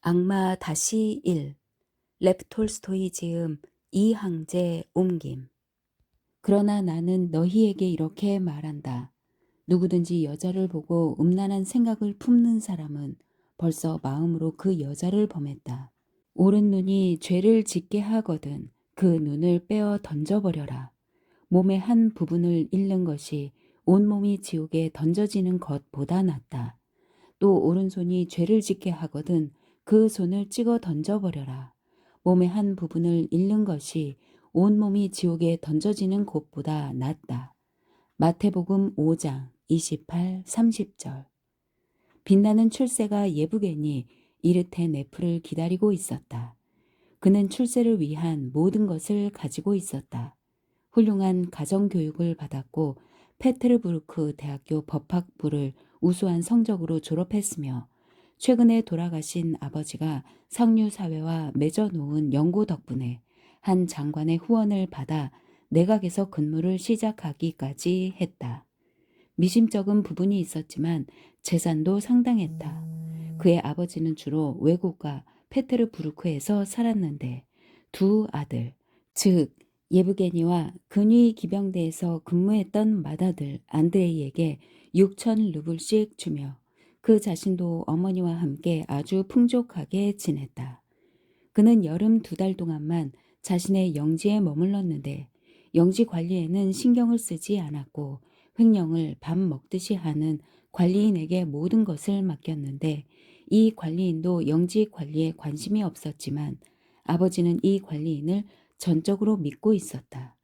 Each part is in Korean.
악마 다시 1. 레프 톨스토이 지음 이항제 옮김. 그러나 나는 너희에게 이렇게 말한다. 누구든지 여자를 보고 음란한 생각을 품는 사람은 벌써 마음으로 그 여자를 범했다. 오른 눈이 죄를 짓게 하거든 그 눈을 빼어 던져버려라. 몸의 한 부분을 잃는 것이 온몸이 지옥에 던져지는 것보다 낫다. 또 오른손이 죄를 짓게 하거든 그 손을 찍어 던져버려라. 몸의 한 부분을 잃는 것이 온몸이 지옥에 던져지는 것보다 낫다. 마태복음 5장 28, 30절. 빛나는 출세가 예부게니 이르테 네프를 기다리고 있었다. 그는 출세를 위한 모든 것을 가지고 있었다. 훌륭한 가정교육을 받았고 페테르부르크 대학교 법학부를 우수한 성적으로 졸업했으며 최근에 돌아가신 아버지가 상류사회와 맺어놓은 연고 덕분에 한 장관의 후원을 받아 내각에서 근무를 시작하기까지 했다. 미심쩍은 부분이 있었지만 재산도 상당했다. 그의 아버지는 주로 외국과 페테르부르크에서 살았는데 두 아들, 즉 예브게니와 근위 기병대에서 근무했던 맏아들 안드레이에게 6천 루블씩 주며 그 자신도 어머니와 함께 아주 풍족하게 지냈다. 그는 여름 2달 동안만 자신의 영지에 머물렀는데 영지 관리에는 신경을 쓰지 않았고 횡령을 밥 먹듯이 하는 관리인에게 모든 것을 맡겼는데 이 관리인도 영지 관리에 관심이 없었지만 아버지는 이 관리인을 전적으로 믿고 있었다.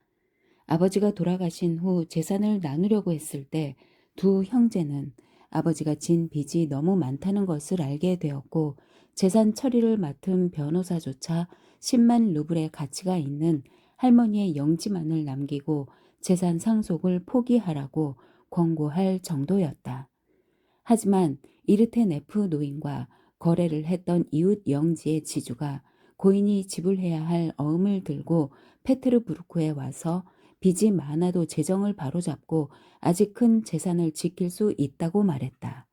아버지가 돌아가신 후 재산을 나누려고 했을 때 두 형제는 아버지가 진 빚이 너무 많다는 것을 알게 되었고 재산 처리를 맡은 변호사조차 10만 루블의 가치가 있는 할머니의 영지만을 남기고 재산 상속을 포기하라고 권고할 정도였다. 하지만 이르테네프 노인과 거래를 했던 이웃 영지의 지주가 고인이 지불해야 할 어음을 들고 페테르부르크에 와서 빚이 많아도 재정을 바로잡고 아직 큰 재산을 지킬 수 있다고 말했다.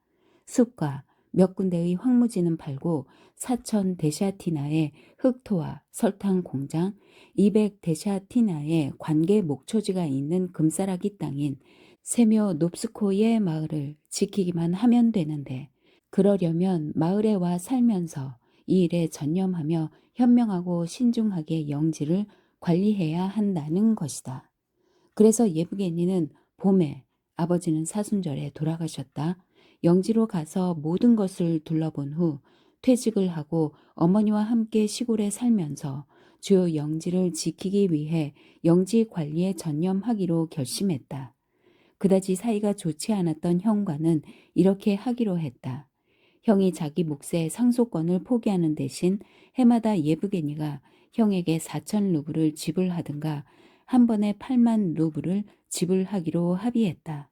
숲과 몇 군데의 황무지는 팔고 4천 데샤티나의 흑토와 설탕 공장, 200 데샤티나의 관계 목초지가 있는 금싸라기 땅인 세묘 놉스코의 마을을 지키기만 하면 되는데 그러려면 마을에 와 살면서 이 일에 전념하며 현명하고 신중하게 영지를 관리해야 한다는 것이다. 그래서 예브게니는 봄에 아버지는 사순절에 돌아가셨다. 영지로 가서 모든 것을 둘러본 후 퇴직을 하고 어머니와 함께 시골에 살면서 주요 영지를 지키기 위해 영지 관리에 전념하기로 결심했다. 그다지 사이가 좋지 않았던 형과는 이렇게 하기로 했다. 형이 자기 몫의 상속권을 포기하는 대신 해마다 예브게니가 형에게 4천 루블을 지불하든가 한 번에 8만 루블을 지불하기로 합의했다.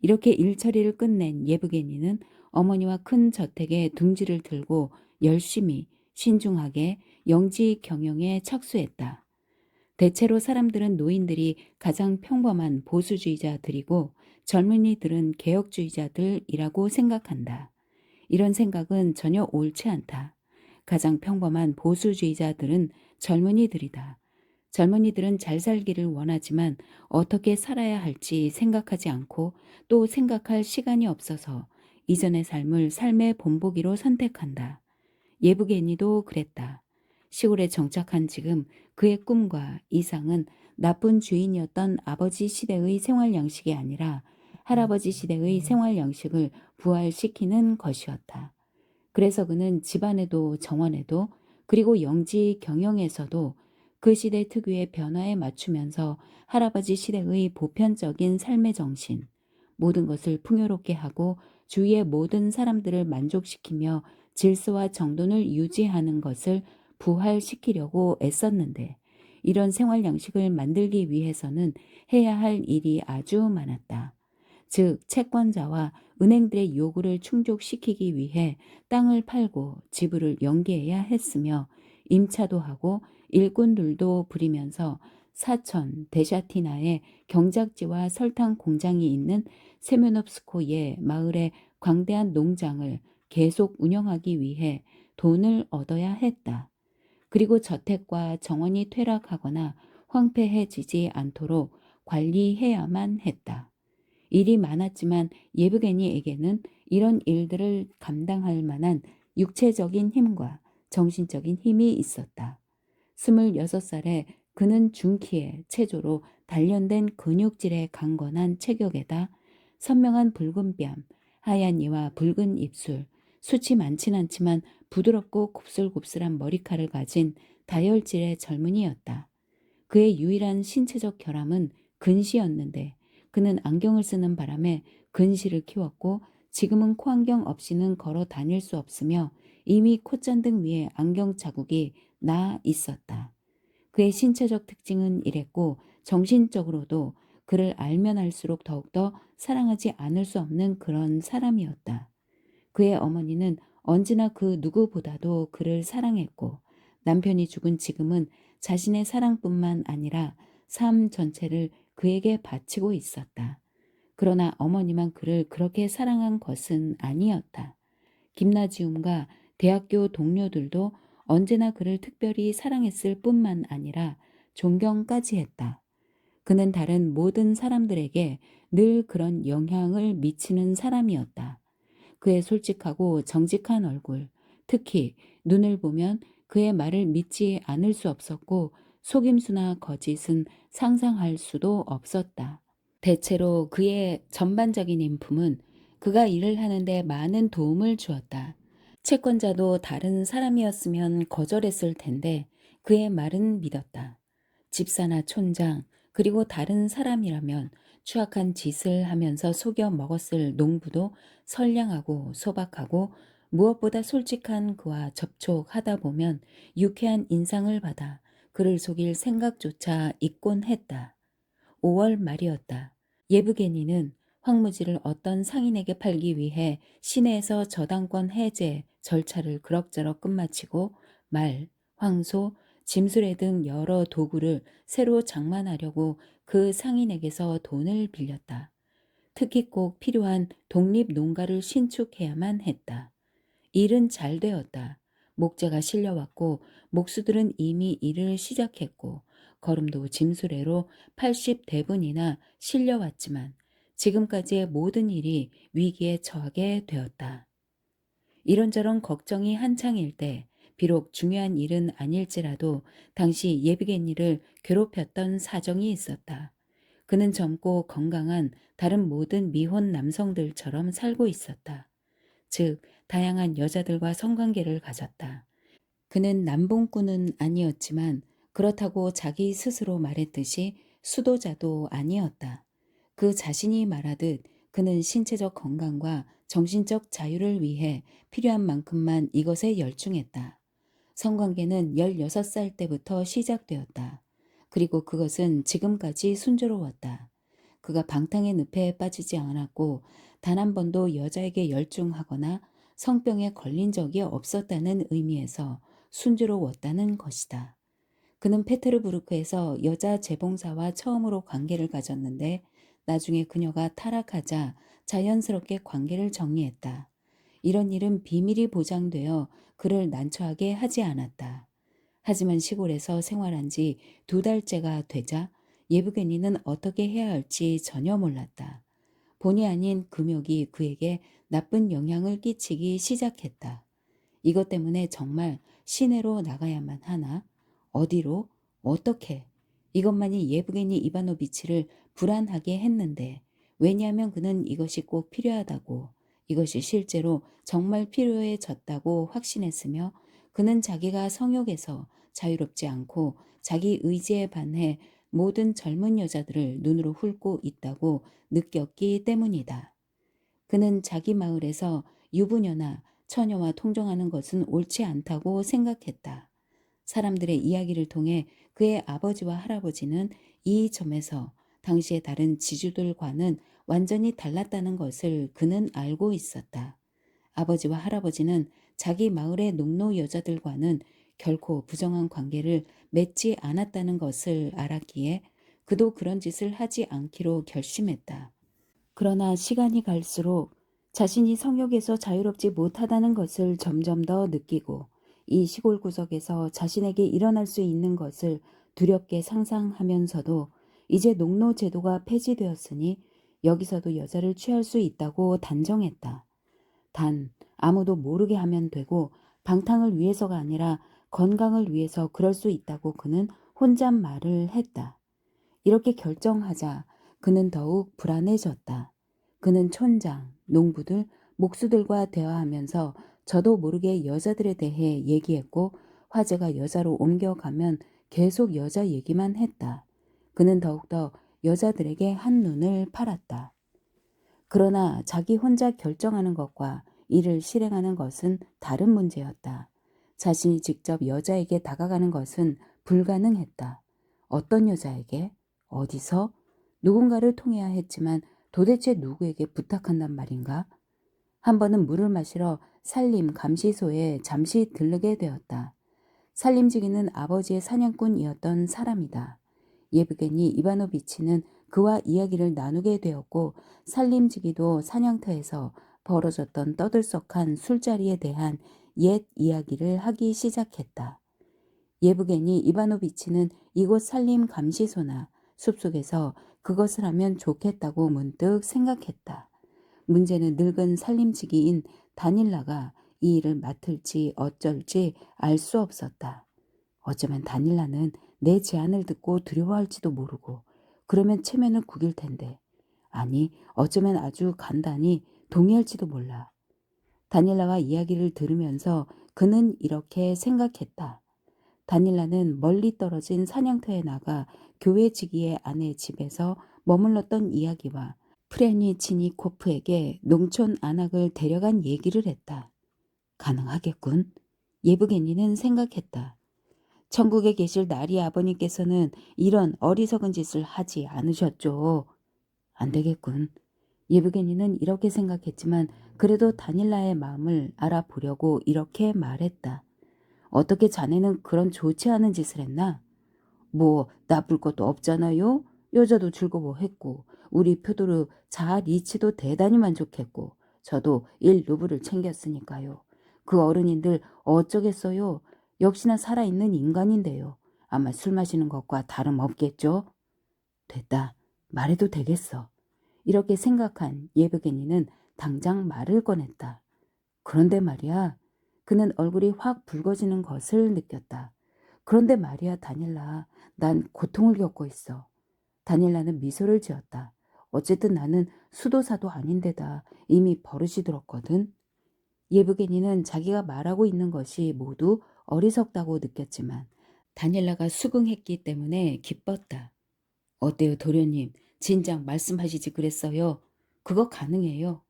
이렇게 일처리를 끝낸 예브게니는 어머니와 큰 저택에 둥지를 들고 열심히 신중하게 영지 경영에 착수했다. 대체로 사람들은 노인들이 가장 평범한 보수주의자들이고 젊은이들은 개혁주의자들이라고 생각한다. 이런 생각은 전혀 옳지 않다. 가장 평범한 보수주의자들은 젊은이들이다. 젊은이들은 잘 살기를 원하지만 어떻게 살아야 할지 생각하지 않고 또 생각할 시간이 없어서 이전의 삶을 삶의 본보기로 선택한다. 예브게니도 그랬다. 시골에 정착한 지금 그의 꿈과 이상은 나쁜 주인이었던 아버지 시대의 생활 양식이 아니라 할아버지 시대의 생활 양식을 부활시키는 것이었다. 그래서 그는 집안에도 정원에도 그리고 영지 경영에서도 그 시대 특유의 변화에 맞추면서 할아버지 시대의 보편적인 삶의 정신, 모든 것을 풍요롭게 하고 주위의 모든 사람들을 만족시키며 질서와 정돈을 유지하는 것을 부활시키려고 애썼는데 이런 생활 양식을 만들기 위해서는 해야 할 일이 아주 많았다. 즉 채권자와 은행들의 요구를 충족시키기 위해 땅을 팔고 지불을 연기해야 했으며 임차도 하고 일꾼들도 부리면서 사천 데샤티나의 경작지와 설탕 공장이 있는 세메놉스코의 마을의 광대한 농장을 계속 운영하기 위해 돈을 얻어야 했다. 그리고 저택과 정원이 퇴락하거나 황폐해지지 않도록 관리해야만 했다. 일이 많았지만 예브게니에게는 이런 일들을 감당할 만한 육체적인 힘과 정신적인 힘이 있었다. 26살에 그는 중키에 체조로 단련된 근육질의 강건한 체격에다 선명한 붉은 뺨, 하얀 이와 붉은 입술, 숱이 많진 않지만 부드럽고 곱슬곱슬한 머리카락을 가진 다혈질의 젊은이였다. 그의 유일한 신체적 결함은 근시였는데 그는 안경을 쓰는 바람에 근시를 키웠고 지금은 코안경 없이는 걸어 다닐 수 없으며 이미 콧잔등 위에 안경 자국이 나 있었다. 그의 신체적 특징은 이랬고 정신적으로도 그를 알면 알수록 더욱더 사랑하지 않을 수 없는 그런 사람이었다. 그의 어머니는 언제나 그 누구보다도 그를 사랑했고 남편이 죽은 지금은 자신의 사랑뿐만 아니라 삶 전체를 그에게 바치고 있었다. 그러나 어머니만 그를 그렇게 사랑한 것은 아니었다. 김나지움과 대학교 동료들도 언제나 그를 특별히 사랑했을 뿐만 아니라 존경까지 했다. 그는 다른 모든 사람들에게 늘 그런 영향을 미치는 사람이었다. 그의 솔직하고 정직한 얼굴, 특히 눈을 보면 그의 말을 믿지 않을 수 없었고 속임수나 거짓은 상상할 수도 없었다. 대체로 그의 전반적인 인품은 그가 일을 하는데 많은 도움을 주었다. 채권자도 다른 사람이었으면 거절했을 텐데 그의 말은 믿었다. 집사나 촌장, 그리고 다른 사람이라면 추악한 짓을 하면서 속여 먹었을 농부도 선량하고 소박하고 무엇보다 솔직한 그와 접촉하다 보면 유쾌한 인상을 받아 그를 속일 생각조차 있곤 했다. 5월 말이었다. 예브게니는 황무지를 어떤 상인에게 팔기 위해 시내에서 저당권 해제 절차를 그럭저럭 끝마치고 말, 황소, 짐수레 등 여러 도구를 새로 장만하려고 그 상인에게서 돈을 빌렸다. 특히 꼭 필요한 독립 농가를 신축해야만 했다. 일은 잘 되었다. 목재가 실려왔고 목수들은 이미 일을 시작했고 거름도 짐수레로 80대분이나 실려왔지만 지금까지의 모든 일이 위기에 처하게 되었다. 이런저런 걱정이 한창일 때 비록 중요한 일은 아닐지라도 당시 예비겐이를 괴롭혔던 사정이 있었다. 그는 젊고 건강한 다른 모든 미혼 남성들처럼 살고 있었다. 즉 다양한 여자들과 성관계를 가졌다. 그는 남봉꾼은 아니었지만 그렇다고 자기 스스로 말했듯이 수도자도 아니었다. 그 자신이 말하듯 그는 신체적 건강과 정신적 자유를 위해 필요한 만큼만 이것에 열중했다. 성관계는 16살 때부터 시작되었다. 그리고 그것은 지금까지 순조로웠다. 그가 방탕의 늪에 빠지지 않았고 단 한 번도 여자에게 열중하거나 성병에 걸린 적이 없었다는 의미에서 순조로웠다는 것이다. 그는 페테르부르크에서 여자 재봉사와 처음으로 관계를 가졌는데 나중에 그녀가 타락하자 자연스럽게 관계를 정리했다. 이런 일은 비밀이 보장되어 그를 난처하게 하지 않았다. 하지만 시골에서 생활한 지 2달째가 되자 예브게니는 어떻게 해야 할지 전혀 몰랐다. 본의 아닌 금욕이 그에게 나쁜 영향을 끼치기 시작했다. 이것 때문에 정말 시내로 나가야만 하나? 어디로? 어떻게? 이것만이 예브게니 이바노비치를 불안하게 했는데 왜냐하면 그는 이것이 꼭 필요하다고 이것이 실제로 정말 필요해졌다고 확신했으며 그는 자기가 성욕에서 자유롭지 않고 자기 의지에 반해 모든 젊은 여자들을 눈으로 훑고 있다고 느꼈기 때문이다. 그는 자기 마을에서 유부녀나 처녀와 통정하는 것은 옳지 않다고 생각했다. 사람들의 이야기를 통해 그의 아버지와 할아버지는 이 점에서 당시의 다른 지주들과는 완전히 달랐다는 것을 그는 알고 있었다. 아버지와 할아버지는 자기 마을의 농노 여자들과는 결코 부정한 관계를 맺지 않았다는 것을 알았기에 그도 그런 짓을 하지 않기로 결심했다. 그러나 시간이 갈수록 자신이 성욕에서 자유롭지 못하다는 것을 점점 더 느끼고 이 시골 구석에서 자신에게 일어날 수 있는 것을 두렵게 상상하면서도 이제 농노 제도가 폐지되었으니 여기서도 여자를 취할 수 있다고 단정했다. 단 아무도 모르게 하면 되고 방탕을 위해서가 아니라 건강을 위해서 그럴 수 있다고 그는 혼잣말을 했다. 이렇게 결정하자 그는 더욱 불안해졌다. 그는 촌장, 농부들, 목수들과 대화하면서 저도 모르게 여자들에 대해 얘기했고 화제가 여자로 옮겨가면 계속 여자 얘기만 했다. 그는 더욱더 여자들에게 한눈을 팔았다. 그러나 자기 혼자 결정하는 것과 이를 실행하는 것은 다른 문제였다. 자신이 직접 여자에게 다가가는 것은 불가능했다. 어떤 여자에게? 어디서? 누군가를 통해야 했지만 도대체 누구에게 부탁한단 말인가? 한 번은 물을 마시러 산림 감시소에 잠시 들르게 되었다. 산림지기는 아버지의 사냥꾼이었던 사람이다. 예브게니 이바노비치는 그와 이야기를 나누게 되었고 산림지기도 사냥터에서 벌어졌던 떠들썩한 술자리에 대한 옛 이야기를 하기 시작했다. 예브게니 이바노비치는 이곳 산림 감시소나 숲속에서 그것을 하면 좋겠다고 문득 생각했다. 문제는 늙은 산림지기인 다닐라가 이 일을 맡을지 어쩔지 알 수 없었다. 어쩌면 다닐라는 내 제안을 듣고 두려워할지도 모르고 그러면 체면을 구길 텐데 아니 어쩌면 아주 간단히 동의할지도 몰라. 다닐라와 이야기를 들으면서 그는 이렇게 생각했다. 다닐라는 멀리 떨어진 사냥터에 나가 교회지기의 아내 집에서 머물렀던 이야기와 프레니치니코프에게 농촌 안악을 데려간 얘기를 했다. 가능하겠군. 예브게니는 생각했다. 천국에 계실 나리 아버님께서는 이런 어리석은 짓을 하지 않으셨죠. 안 되겠군. 예브게니는 이렇게 생각했지만 그래도 다닐라의 마음을 알아보려고 이렇게 말했다. 어떻게 자네는 그런 좋지 않은 짓을 했나? 뭐 나쁠 것도 없잖아요. 여자도 즐거워했고 우리 표도르 자 리치도 대단히 만족했고 저도 1루블을 챙겼으니까요. 그 어른인들 어쩌겠어요. 역시나 살아있는 인간인데요. 아마 술 마시는 것과 다름없겠죠. 됐다. 말해도 되겠어. 이렇게 생각한 예브게니는 당장 말을 꺼냈다. 그런데 말이야. 그는 얼굴이 확 붉어지는 것을 느꼈다. 그런데 말이야 다닐라. 난 고통을 겪고 있어. 다닐라는 미소를 지었다. 어쨌든 나는 수도사도 아닌데다 이미 버릇이 들었거든. 예브게니는 자기가 말하고 있는 것이 모두 어리석다고 느꼈지만 다닐라가 수긍했기 때문에 기뻤다. 어때요 도련님? 진작 말씀하시지 그랬어요. 그거 가능해요.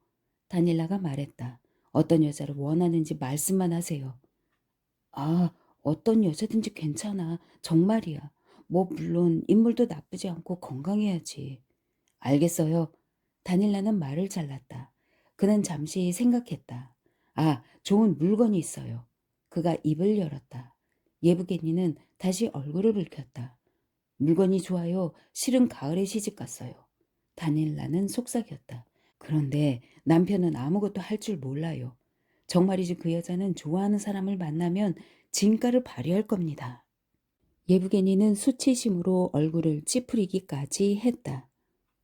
다닐라가 말했다. 어떤 여자를 원하는지 말씀만 하세요. 아, 어떤 여자든지 괜찮아. 정말이야. 뭐 물론 인물도 나쁘지 않고 건강해야지. 알겠어요. 다닐라는 말을 잘랐다. 그는 잠시 생각했다. 아, 좋은 물건이 있어요. 그가 입을 열었다. 예브게니는 다시 얼굴을 붉혔다. 물건이 좋아요. 실은 가을에 시집갔어요. 다닐라는 속삭였다. 그런데 남편은 아무것도 할 줄 몰라요. 정말이지 그 여자는 좋아하는 사람을 만나면 진가를 발휘할 겁니다. 예브게니는 수치심으로 얼굴을 찌푸리기까지 했다.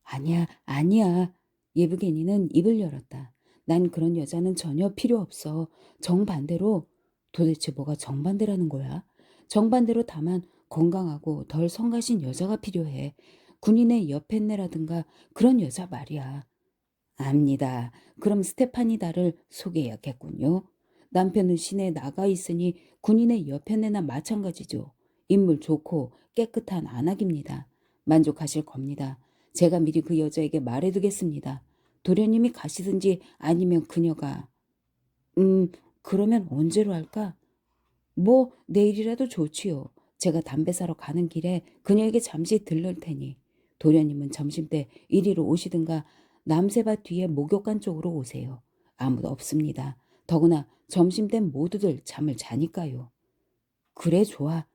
아니야, 아니야. 예브게니는 입을 열었다. 난 그런 여자는 전혀 필요 없어. 정반대로. 도대체 뭐가 정반대라는 거야? 정반대로 다만 건강하고 덜 성가신 여자가 필요해. 군인의 여펜네라든가 그런 여자 말이야. 압니다. 그럼 스테파니다를 소개해야겠군요. 남편은 시내에 나가 있으니 군인의 여편네나 마찬가지죠. 인물 좋고 깨끗한 안악입니다. 만족하실 겁니다. 제가 미리 그 여자에게 말해두겠습니다. 도련님이 가시든지 아니면 그녀가 그러면 언제로 할까? 뭐 내일이라도 좋지요. 제가 담배 사러 가는 길에 그녀에게 잠시 들를 테니 도련님은 점심때 이리로 오시든가 남새밭 뒤에 목욕관 쪽으로 오세요. 아무도 없습니다. 더구나 점심땐 모두들 잠을 자니까요. 그래 좋아.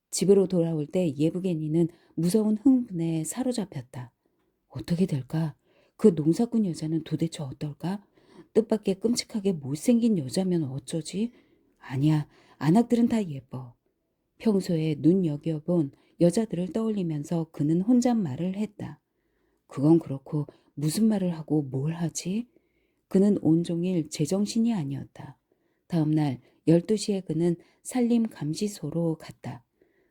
집으로 돌아올 때 예브게니는 무서운 흥분에 사로잡혔다. 어떻게 될까? 그 농사꾼 여자는 도대체 어떨까? 뜻밖의 끔찍하게 못생긴 여자면 어쩌지? 아니야, 안악들은 다 예뻐. 평소에 눈여겨본 여자들을 떠올리면서 그는 혼잣말을 했다. 그건 그렇고 무슨 말을 하고 뭘 하지? 그는 온종일 제정신이 아니었다. 다음 날 12시에 그는 산림감시소로 갔다.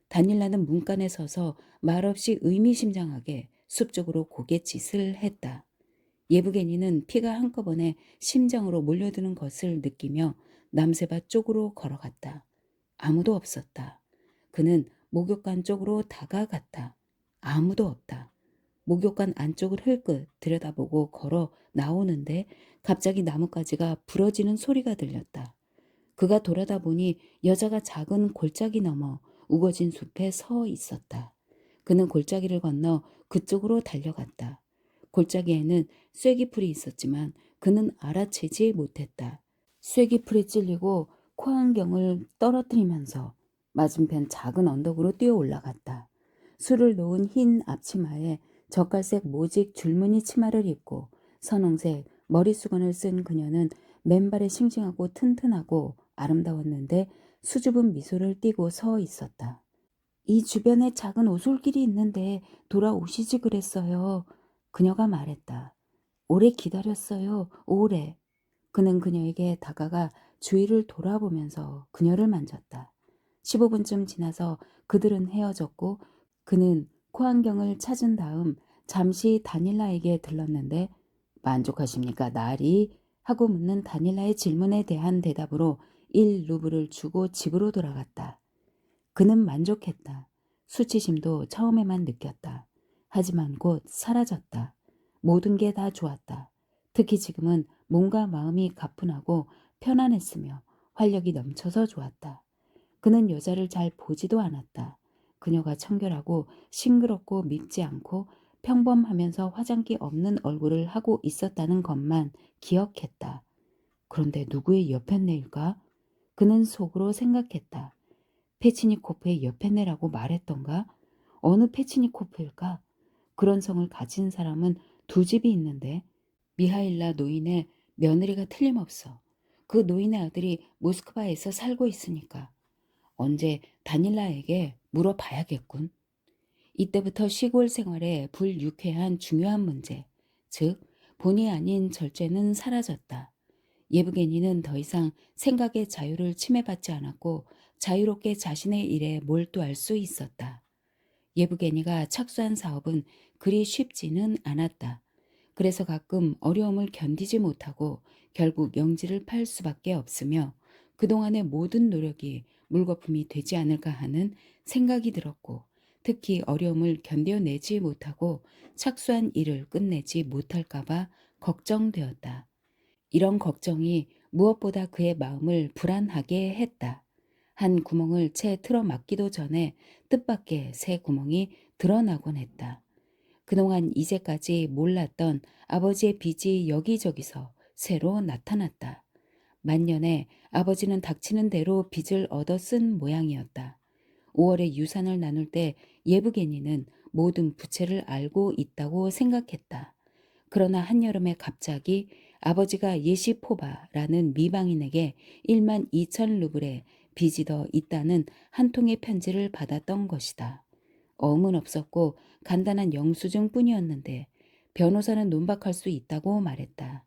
다닐라는 문간에 서서 말없이 의미심장하게 숲 쪽으로 고갯짓을 했다. 예브게니는 피가 한꺼번에 심장으로 몰려드는 것을 느끼며 남새밭 쪽으로 걸어갔다. 아무도 없었다. 그는 목욕관 쪽으로 다가갔다. 아무도 없다. 목욕관 안쪽을 흘끗 들여다보고 걸어 나오는데 갑자기 나뭇가지가 부러지는 소리가 들렸다. 그가 돌아다 보니 여자가 작은 골짜기 너머 우거진 숲에 서 있었다. 그는 골짜기를 건너 그쪽으로 달려갔다. 골짜기에는 쐐기풀이 있었지만 그는 알아채지 못했다. 쐐기풀에 찔리고 코안경을 떨어뜨리면서 맞은편 작은 언덕으로 뛰어 올라갔다. 술을 놓은 흰 앞치마에 젓갈색 모직 줄무늬 치마를 입고 선홍색 머리수건을 쓴 그녀는 맨발에 싱싱하고 튼튼하고 아름다웠는데 수줍은 미소를 띠고 서 있었다. 이 주변에 작은 오솔길이 있는데 돌아오시지 그랬어요. 그녀가 말했다. 오래 기다렸어요. 오래. 그는 그녀에게 다가가 주위를 돌아보면서 그녀를 만졌다. 15분쯤 지나서 그들은 헤어졌고 그는 코안경을 찾은 다음 잠시 다닐라에게 들렀는데 만족하십니까, 나리? 하고 묻는 다닐라의 질문에 대한 대답으로 1루블을 주고 집으로 돌아갔다. 그는 만족했다. 수치심도 처음에만 느꼈다. 하지만 곧 사라졌다. 모든 게 다 좋았다. 특히 지금은 몸과 마음이 가뿐하고 편안했으며 활력이 넘쳐서 좋았다. 그는 여자를 잘 보지도 않았다. 그녀가 청결하고 싱그럽고 밉지 않고 평범하면서 화장기 없는 얼굴을 하고 있었다는 것만 기억했다. 그런데 누구의 여편네일까? 그는 속으로 생각했다. 페치니코프의 여편네라고 말했던가? 어느 페치니코프일까? 그런 성을 가진 사람은 두 집이 있는데 미하일라 노인의 며느리가 틀림없어. 그 노인의 아들이 모스크바에서 살고 있으니까 언제 다닐라에게 물어봐야겠군. 이때부터 시골 생활에 불유쾌한 중요한 문제, 즉 본의 아닌 절제는 사라졌다. 예브게니는 더 이상 생각의 자유를 침해받지 않았고 자유롭게 자신의 일에 몰두할 수 있었다. 예브게니가 착수한 사업은 그리 쉽지는 않았다. 그래서 가끔 어려움을 견디지 못하고 결국 명지를 팔 수밖에 없으며 그동안의 모든 노력이 물거품이 되지 않을까 하는 생각이 들었고 특히 어려움을 견뎌내지 못하고 착수한 일을 끝내지 못할까봐 걱정되었다. 이런 걱정이 무엇보다 그의 마음을 불안하게 했다. 한 구멍을 채 틀어 막기도 전에 뜻밖의 새 구멍이 드러나곤 했다. 그동안 이제까지 몰랐던 아버지의 빚이 여기저기서 새로 나타났다. 만년에 아버지는 닥치는 대로 빚을 얻어 쓴 모양이었다. 5월에 유산을 나눌 때 예브게니는 모든 부채를 알고 있다고 생각했다. 그러나 한여름에 갑자기 아버지가 예시포바라는 미방인에게 1만 2천 루블의 빚이 더 있다는 한 통의 편지를 받았던 것이다. 어음은 없었고 간단한 영수증 뿐이었는데 변호사는 논박할 수 있다고 말했다.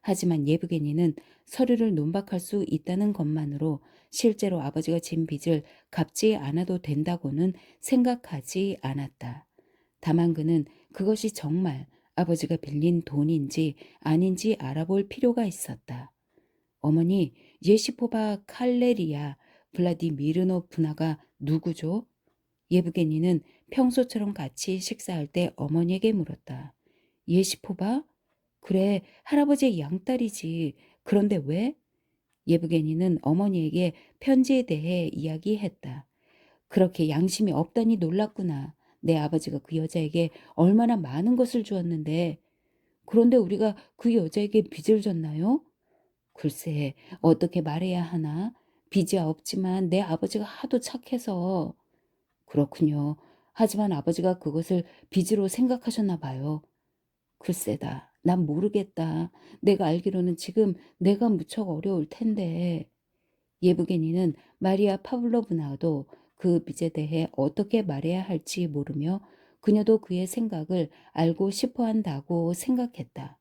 하지만 예브게니는 서류를 논박할 수 있다는 것만으로 실제로 아버지가 진 빚을 갚지 않아도 된다고는 생각하지 않았다. 다만 그는 그것이 정말 아버지가 빌린 돈인지 아닌지 알아볼 필요가 있었다. 어머니, 예시포바 칼레리아 블라디미르노프나가 누구죠? 예브게니는 평소처럼 같이 식사할 때 어머니에게 물었다. 예시포바? 그래, 할아버지의 양딸이지. 그런데 왜? 예브게니는 어머니에게 편지에 대해 이야기했다. 그렇게 양심이 없다니 놀랐구나. 내 아버지가 그 여자에게 얼마나 많은 것을 주었는데. 그런데 우리가 그 여자에게 빚을 졌나요? 글쎄, 어떻게 말해야 하나? 빚이 없지만 내 아버지가 하도 착해서. 그렇군요. 하지만 아버지가 그것을 빚으로 생각하셨나 봐요. 글쎄다. 난 모르겠다. 내가 알기로는 지금 내가 무척 어려울 텐데. 예브게니는 마리아 파블로브나도 그 빚에 대해 어떻게 말해야 할지 모르며 그녀도 그의 생각을 알고 싶어 한다고 생각했다.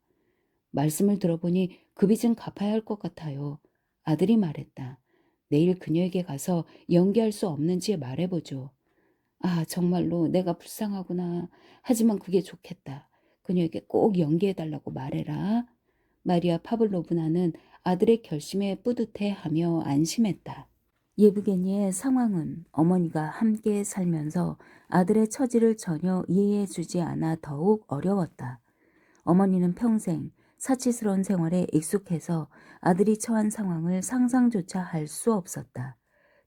말씀을 들어보니 그 빚은 갚아야 할 것 같아요. 아들이 말했다. 내일 그녀에게 가서 연기할 수 없는지 말해보죠. 아, 정말로 내가 불쌍하구나. 하지만 그게 좋겠다. 그녀에게 꼭 연기해달라고 말해라. 마리아 파블로브나는 아들의 결심에 뿌듯해하며 안심했다. 예브게니의 상황은 어머니가 함께 살면서 아들의 처지를 전혀 이해해주지 않아 더욱 어려웠다. 어머니는 평생 사치스러운 생활에 익숙해서 아들이 처한 상황을 상상조차 할 수 없었다.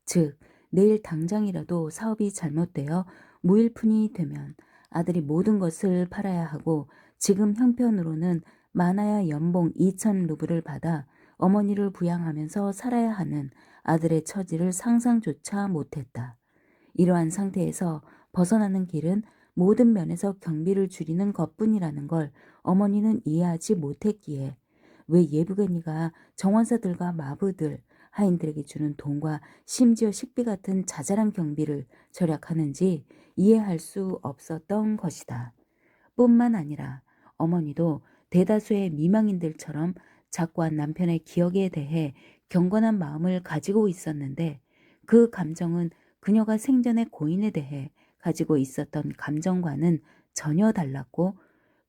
즉, 내일 당장이라도 사업이 잘못되어 무일푼이 되면 아들이 모든 것을 팔아야 하고 지금 형편으로는 많아야 연봉 2천 루블을 받아 어머니를 부양하면서 살아야 하는 아들의 처지를 상상조차 못했다. 이러한 상태에서 벗어나는 길은 모든 면에서 경비를 줄이는 것뿐이라는 걸 어머니는 이해하지 못했기에 왜 예브게니가 정원사들과 마부들, 하인들에게 주는 돈과 심지어 식비 같은 자잘한 경비를 절약하는지 이해할 수 없었던 것이다. 뿐만 아니라 어머니도 대다수의 미망인들처럼 작고한 남편의 기억에 대해 경건한 마음을 가지고 있었는데 그 감정은 그녀가 생전에 고인에 대해 가지고 있었던 감정과는 전혀 달랐고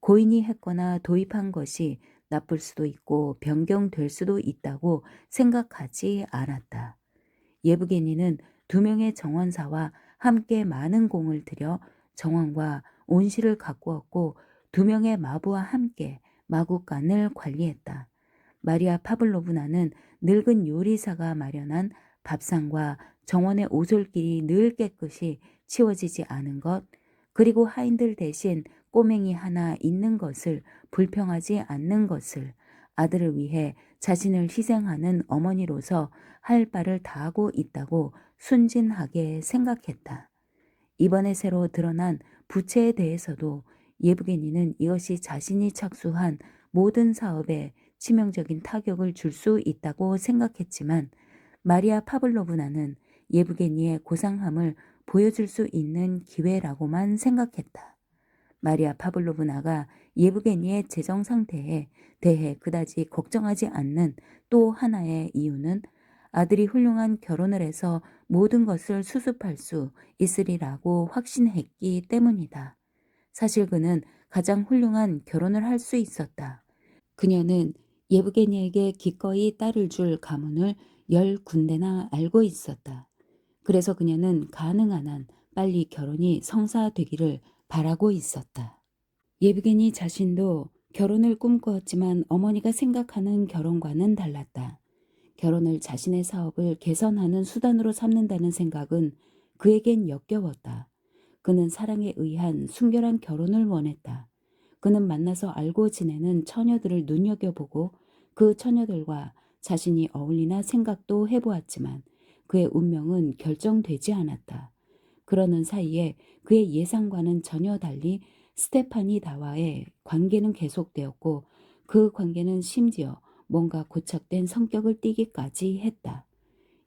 고인이 했거나 도입한 것이 나쁠 수도 있고 변경될 수도 있다고 생각하지 않았다. 예브게니는 두 명의 정원사와 함께 많은 공을 들여 정원과 온실을 가꾸었고 두 명의 마부와 함께 마구간을 관리했다. 마리아 파블로브나는 늙은 요리사가 마련한 밥상과 정원의 오솔길이 늘 깨끗이 치워지지 않은 것, 그리고 하인들 대신 꼬맹이 하나 있는 것을 불평하지 않는 것을 아들을 위해 자신을 희생하는 어머니로서 할 바를 다하고 있다고 순진하게 생각했다. 이번에 새로 드러난 부채에 대해서도 예브게니는 이것이 자신이 착수한 모든 사업에 치명적인 타격을 줄 수 있다고 생각했지만 마리아 파블로브나는 예브게니의 고상함을 보여줄 수 있는 기회라고만 생각했다. 마리아 파블로브나가 예브게니의 재정 상태에 대해 그다지 걱정하지 않는 또 하나의 이유는 아들이 훌륭한 결혼을 해서 모든 것을 수습할 수 있으리라고 확신했기 때문이다. 사실 그는 가장 훌륭한 결혼을 할 수 있었다. 그녀는 예브게니에게 기꺼이 딸을 줄 가문을 10군데나 알고 있었다. 그래서 그녀는 가능한 한 빨리 결혼이 성사되기를 바라고 있었다. 예브게니 자신도 결혼을 꿈꾸었지만 어머니가 생각하는 결혼과는 달랐다. 결혼을 자신의 사업을 개선하는 수단으로 삼는다는 생각은 그에겐 역겨웠다. 그는 사랑에 의한 순결한 결혼을 원했다. 그는 만나서 알고 지내는 처녀들을 눈여겨보고 그 처녀들과 자신이 어울리나 생각도 해보았지만 그의 운명은 결정되지 않았다. 그러는 사이에 그의 예상과는 전혀 달리 스테파니다와의 관계는 계속되었고 그 관계는 심지어 뭔가 고착된 성격을 띠기까지 했다.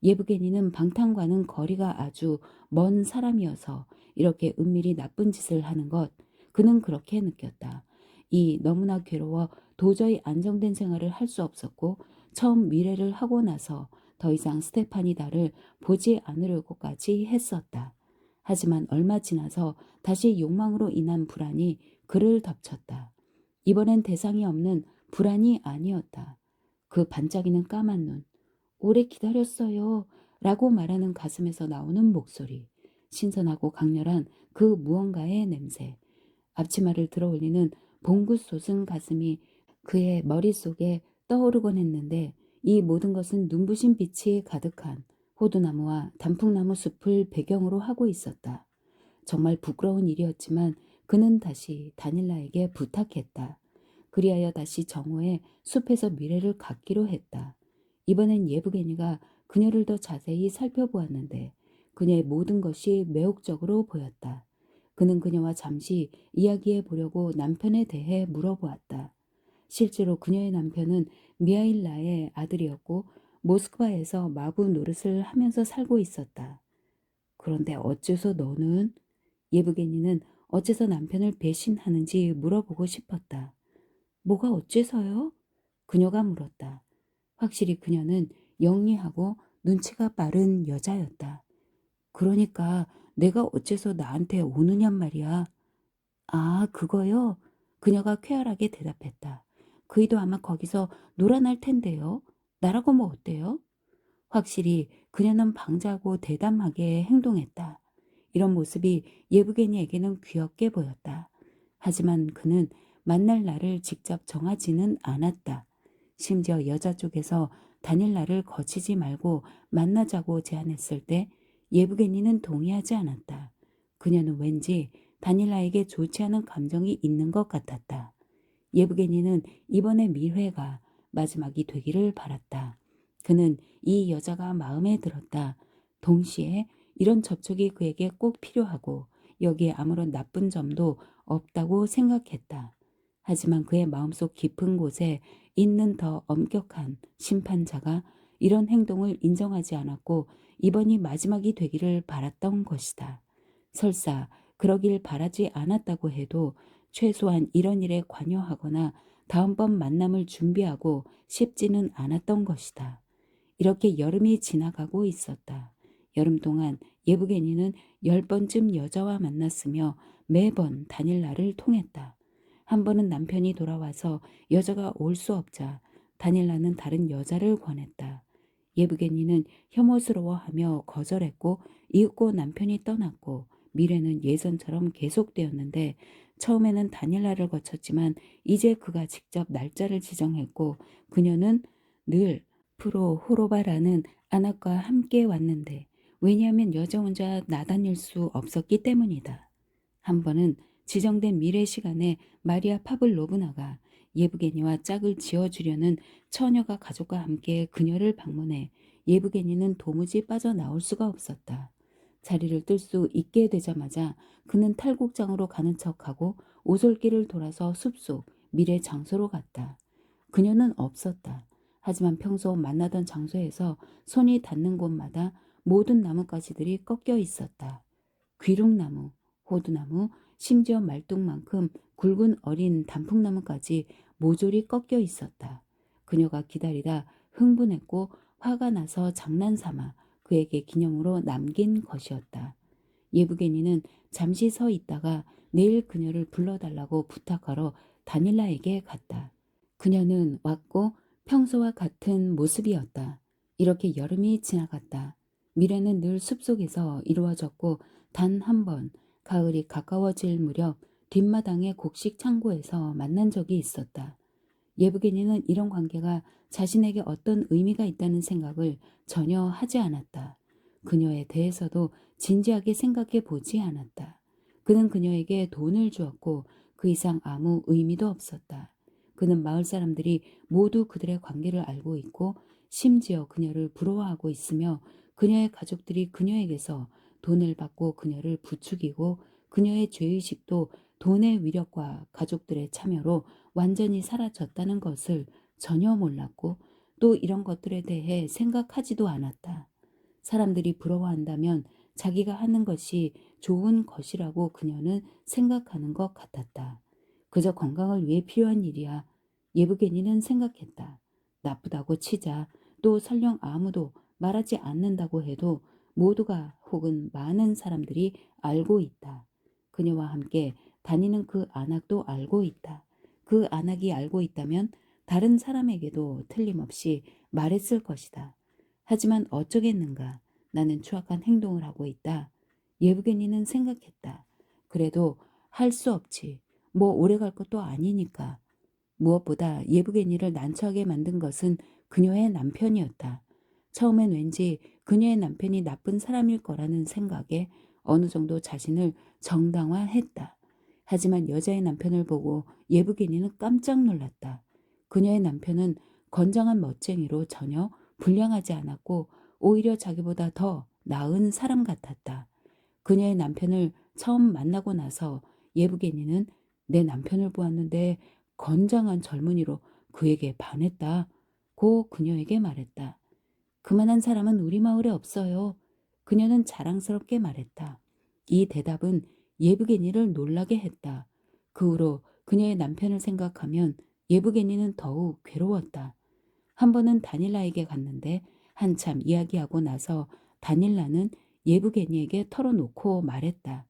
예브게니는 방탕과는 거리가 아주 먼 사람이어서 이렇게 은밀히 나쁜 짓을 하는 것, 그는 그렇게 느꼈다. 이 너무나 괴로워 도저히 안정된 생활을 할 수 없었고 처음 미래를 하고 나서 더 이상 스테파니다를 보지 않으려고까지 했었다. 하지만 얼마 지나서 다시 욕망으로 인한 불안이 그를 덮쳤다. 이번엔 대상이 없는 불안이 아니었다. 그 반짝이는 까만 눈, 오래 기다렸어요. 라고 말하는 가슴에서 나오는 목소리, 신선하고 강렬한 그 무언가의 냄새, 앞치마를 들어올리는 봉긋 솟은 가슴이 그의 머릿속에 떠오르곤 했는데 이 모든 것은 눈부신 빛이 가득한 호두나무와 단풍나무 숲을 배경으로 하고 있었다. 정말 부끄러운 일이었지만 그는 다시 다닐라에게 부탁했다. 그리하여 다시 정오에 숲에서 미래를 갖기로 했다. 이번엔 예브게니가 그녀를 더 자세히 살펴보았는데 그녀의 모든 것이 매혹적으로 보였다. 그는 그녀와 잠시 이야기해 보려고 남편에 대해 물어보았다. 실제로 그녀의 남편은 미하일라의 아들이었고 모스크바에서 마부 노릇을 하면서 살고 있었다. 그런데 어째서 너는? 예브게니는 어째서 남편을 배신하는지 물어보고 싶었다. 뭐가 어째서요? 그녀가 물었다. 확실히 그녀는 영리하고 눈치가 빠른 여자였다. 그러니까 내가 어째서 나한테 오느냔 말이야. 아, 그거요? 그녀가 쾌활하게 대답했다. 그이도 아마 거기서 놀아날 텐데요. 나라고 뭐 어때요? 확실히 그녀는 방자하고 대담하게 행동했다. 이런 모습이 예브게니에게는 귀엽게 보였다. 하지만 그는 만날 날을 직접 정하지는 않았다. 심지어 여자 쪽에서 다닐 날을 거치지 말고 만나자고 제안했을 때 예브게니는 동의하지 않았다. 그녀는 왠지 다닐라에게 좋지 않은 감정이 있는 것 같았다. 예브게니는 이번에 밀회가 마지막이 되기를 바랐다. 그는 이 여자가 마음에 들었다. 동시에 이런 접촉이 그에게 꼭 필요하고 여기에 아무런 나쁜 점도 없다고 생각했다. 하지만 그의 마음속 깊은 곳에 있는 더 엄격한 심판자가 이런 행동을 인정하지 않았고 이번이 마지막이 되기를 바랐던 것이다. 설사 그러길 바라지 않았다고 해도 최소한 이런 일에 관여하거나 다음번 만남을 준비하고 싶지는 않았던 것이다. 이렇게 여름이 지나가고 있었다. 여름 동안 예브게니는 10번쯤 여자와 만났으며 매번 단일 날을 통했다. 한 번은 남편이 돌아와서 여자가 올 수 없자 다닐라는 다른 여자를 권했다. 예브게니는 혐오스러워하며 거절했고 이윽고 남편이 떠났고 미래는 예전처럼 계속되었는데 처음에는 다닐라를 거쳤지만 이제 그가 직접 날짜를 지정했고 그녀는 늘 프로 호로바라는 안악과 함께 왔는데 왜냐하면 여자 혼자 나다닐 수 없었기 때문이다. 한 번은 지정된 미래 시간에 마리아 파블로브나가 예브게니와 짝을 지어주려는 처녀가 가족과 함께 그녀를 방문해 예브게니는 도무지 빠져나올 수가 없었다. 자리를 뜰 수 있게 되자마자 그는 탈곡장으로 가는 척하고 오솔길을 돌아서 숲속 미래 장소로 갔다. 그녀는 없었다. 하지만 평소 만나던 장소에서 손이 닿는 곳마다 모든 나뭇가지들이 꺾여 있었다. 귀룩나무, 호두나무, 심지어 말뚝만큼 굵은 어린 단풍나무까지 모조리 꺾여 있었다. 그녀가 기다리다 흥분했고 화가 나서 장난삼아 그에게 기념으로 남긴 것이었다. 예브게니는 잠시 서 있다가 내일 그녀를 불러달라고 부탁하러 다닐라에게 갔다. 그녀는 왔고 평소와 같은 모습이었다. 이렇게 여름이 지나갔다. 미래는 늘 숲속에서 이루어졌고 단 한 번 가을이 가까워질 무렵 뒷마당의 곡식 창고에서 만난 적이 있었다. 예브게니는 이런 관계가 자신에게 어떤 의미가 있다는 생각을 전혀 하지 않았다. 그녀에 대해서도 진지하게 생각해 보지 않았다. 그는 그녀에게 돈을 주었고 그 이상 아무 의미도 없었다. 그는 마을 사람들이 모두 그들의 관계를 알고 있고 심지어 그녀를 부러워하고 있으며 그녀의 가족들이 그녀에게서 돈을 받고 그녀를 부추기고 그녀의 죄의식도 돈의 위력과 가족들의 참여로 완전히 사라졌다는 것을 전혀 몰랐고 또 이런 것들에 대해 생각하지도 않았다. 사람들이 부러워한다면 자기가 하는 것이 좋은 것이라고 그녀는 생각하는 것 같았다. 그저 건강을 위해 필요한 일이야. 예브게니는 생각했다. 나쁘다고 치자. 또 설령 아무도 말하지 않는다고 해도 모두가 혹은 많은 사람들이 알고 있다. 그녀와 함께 다니는 그 안악도 알고 있다. 그 안악이 알고 있다면 다른 사람에게도 틀림없이 말했을 것이다. 하지만 어쩌겠는가. 나는 추악한 행동을 하고 있다. 예브게니는 생각했다. 그래도 할 수 없지. 뭐 오래 갈 것도 아니니까. 무엇보다 예브게니를 난처하게 만든 것은 그녀의 남편이었다. 처음엔 왠지 그녀의 남편이 나쁜 사람일 거라는 생각에 어느 정도 자신을 정당화했다. 하지만 여자의 남편을 보고 예브게니는 깜짝 놀랐다. 그녀의 남편은 건장한 멋쟁이로 전혀 불량하지 않았고 오히려 자기보다 더 나은 사람 같았다. 그녀의 남편을 처음 만나고 나서 예브게니는 내 남편을 보았는데 건장한 젊은이로 그에게 반했다고 그녀에게 말했다. 그만한 사람은 우리 마을에 없어요. 그녀는 자랑스럽게 말했다. 이 대답은 예브게니를 놀라게 했다. 그 후로 그녀의 남편을 생각하면 예브게니는 더욱 괴로웠다. 한 번은 다닐라에게 갔는데 한참 이야기하고 나서 다닐라는 예브게니에게 털어놓고 말했다.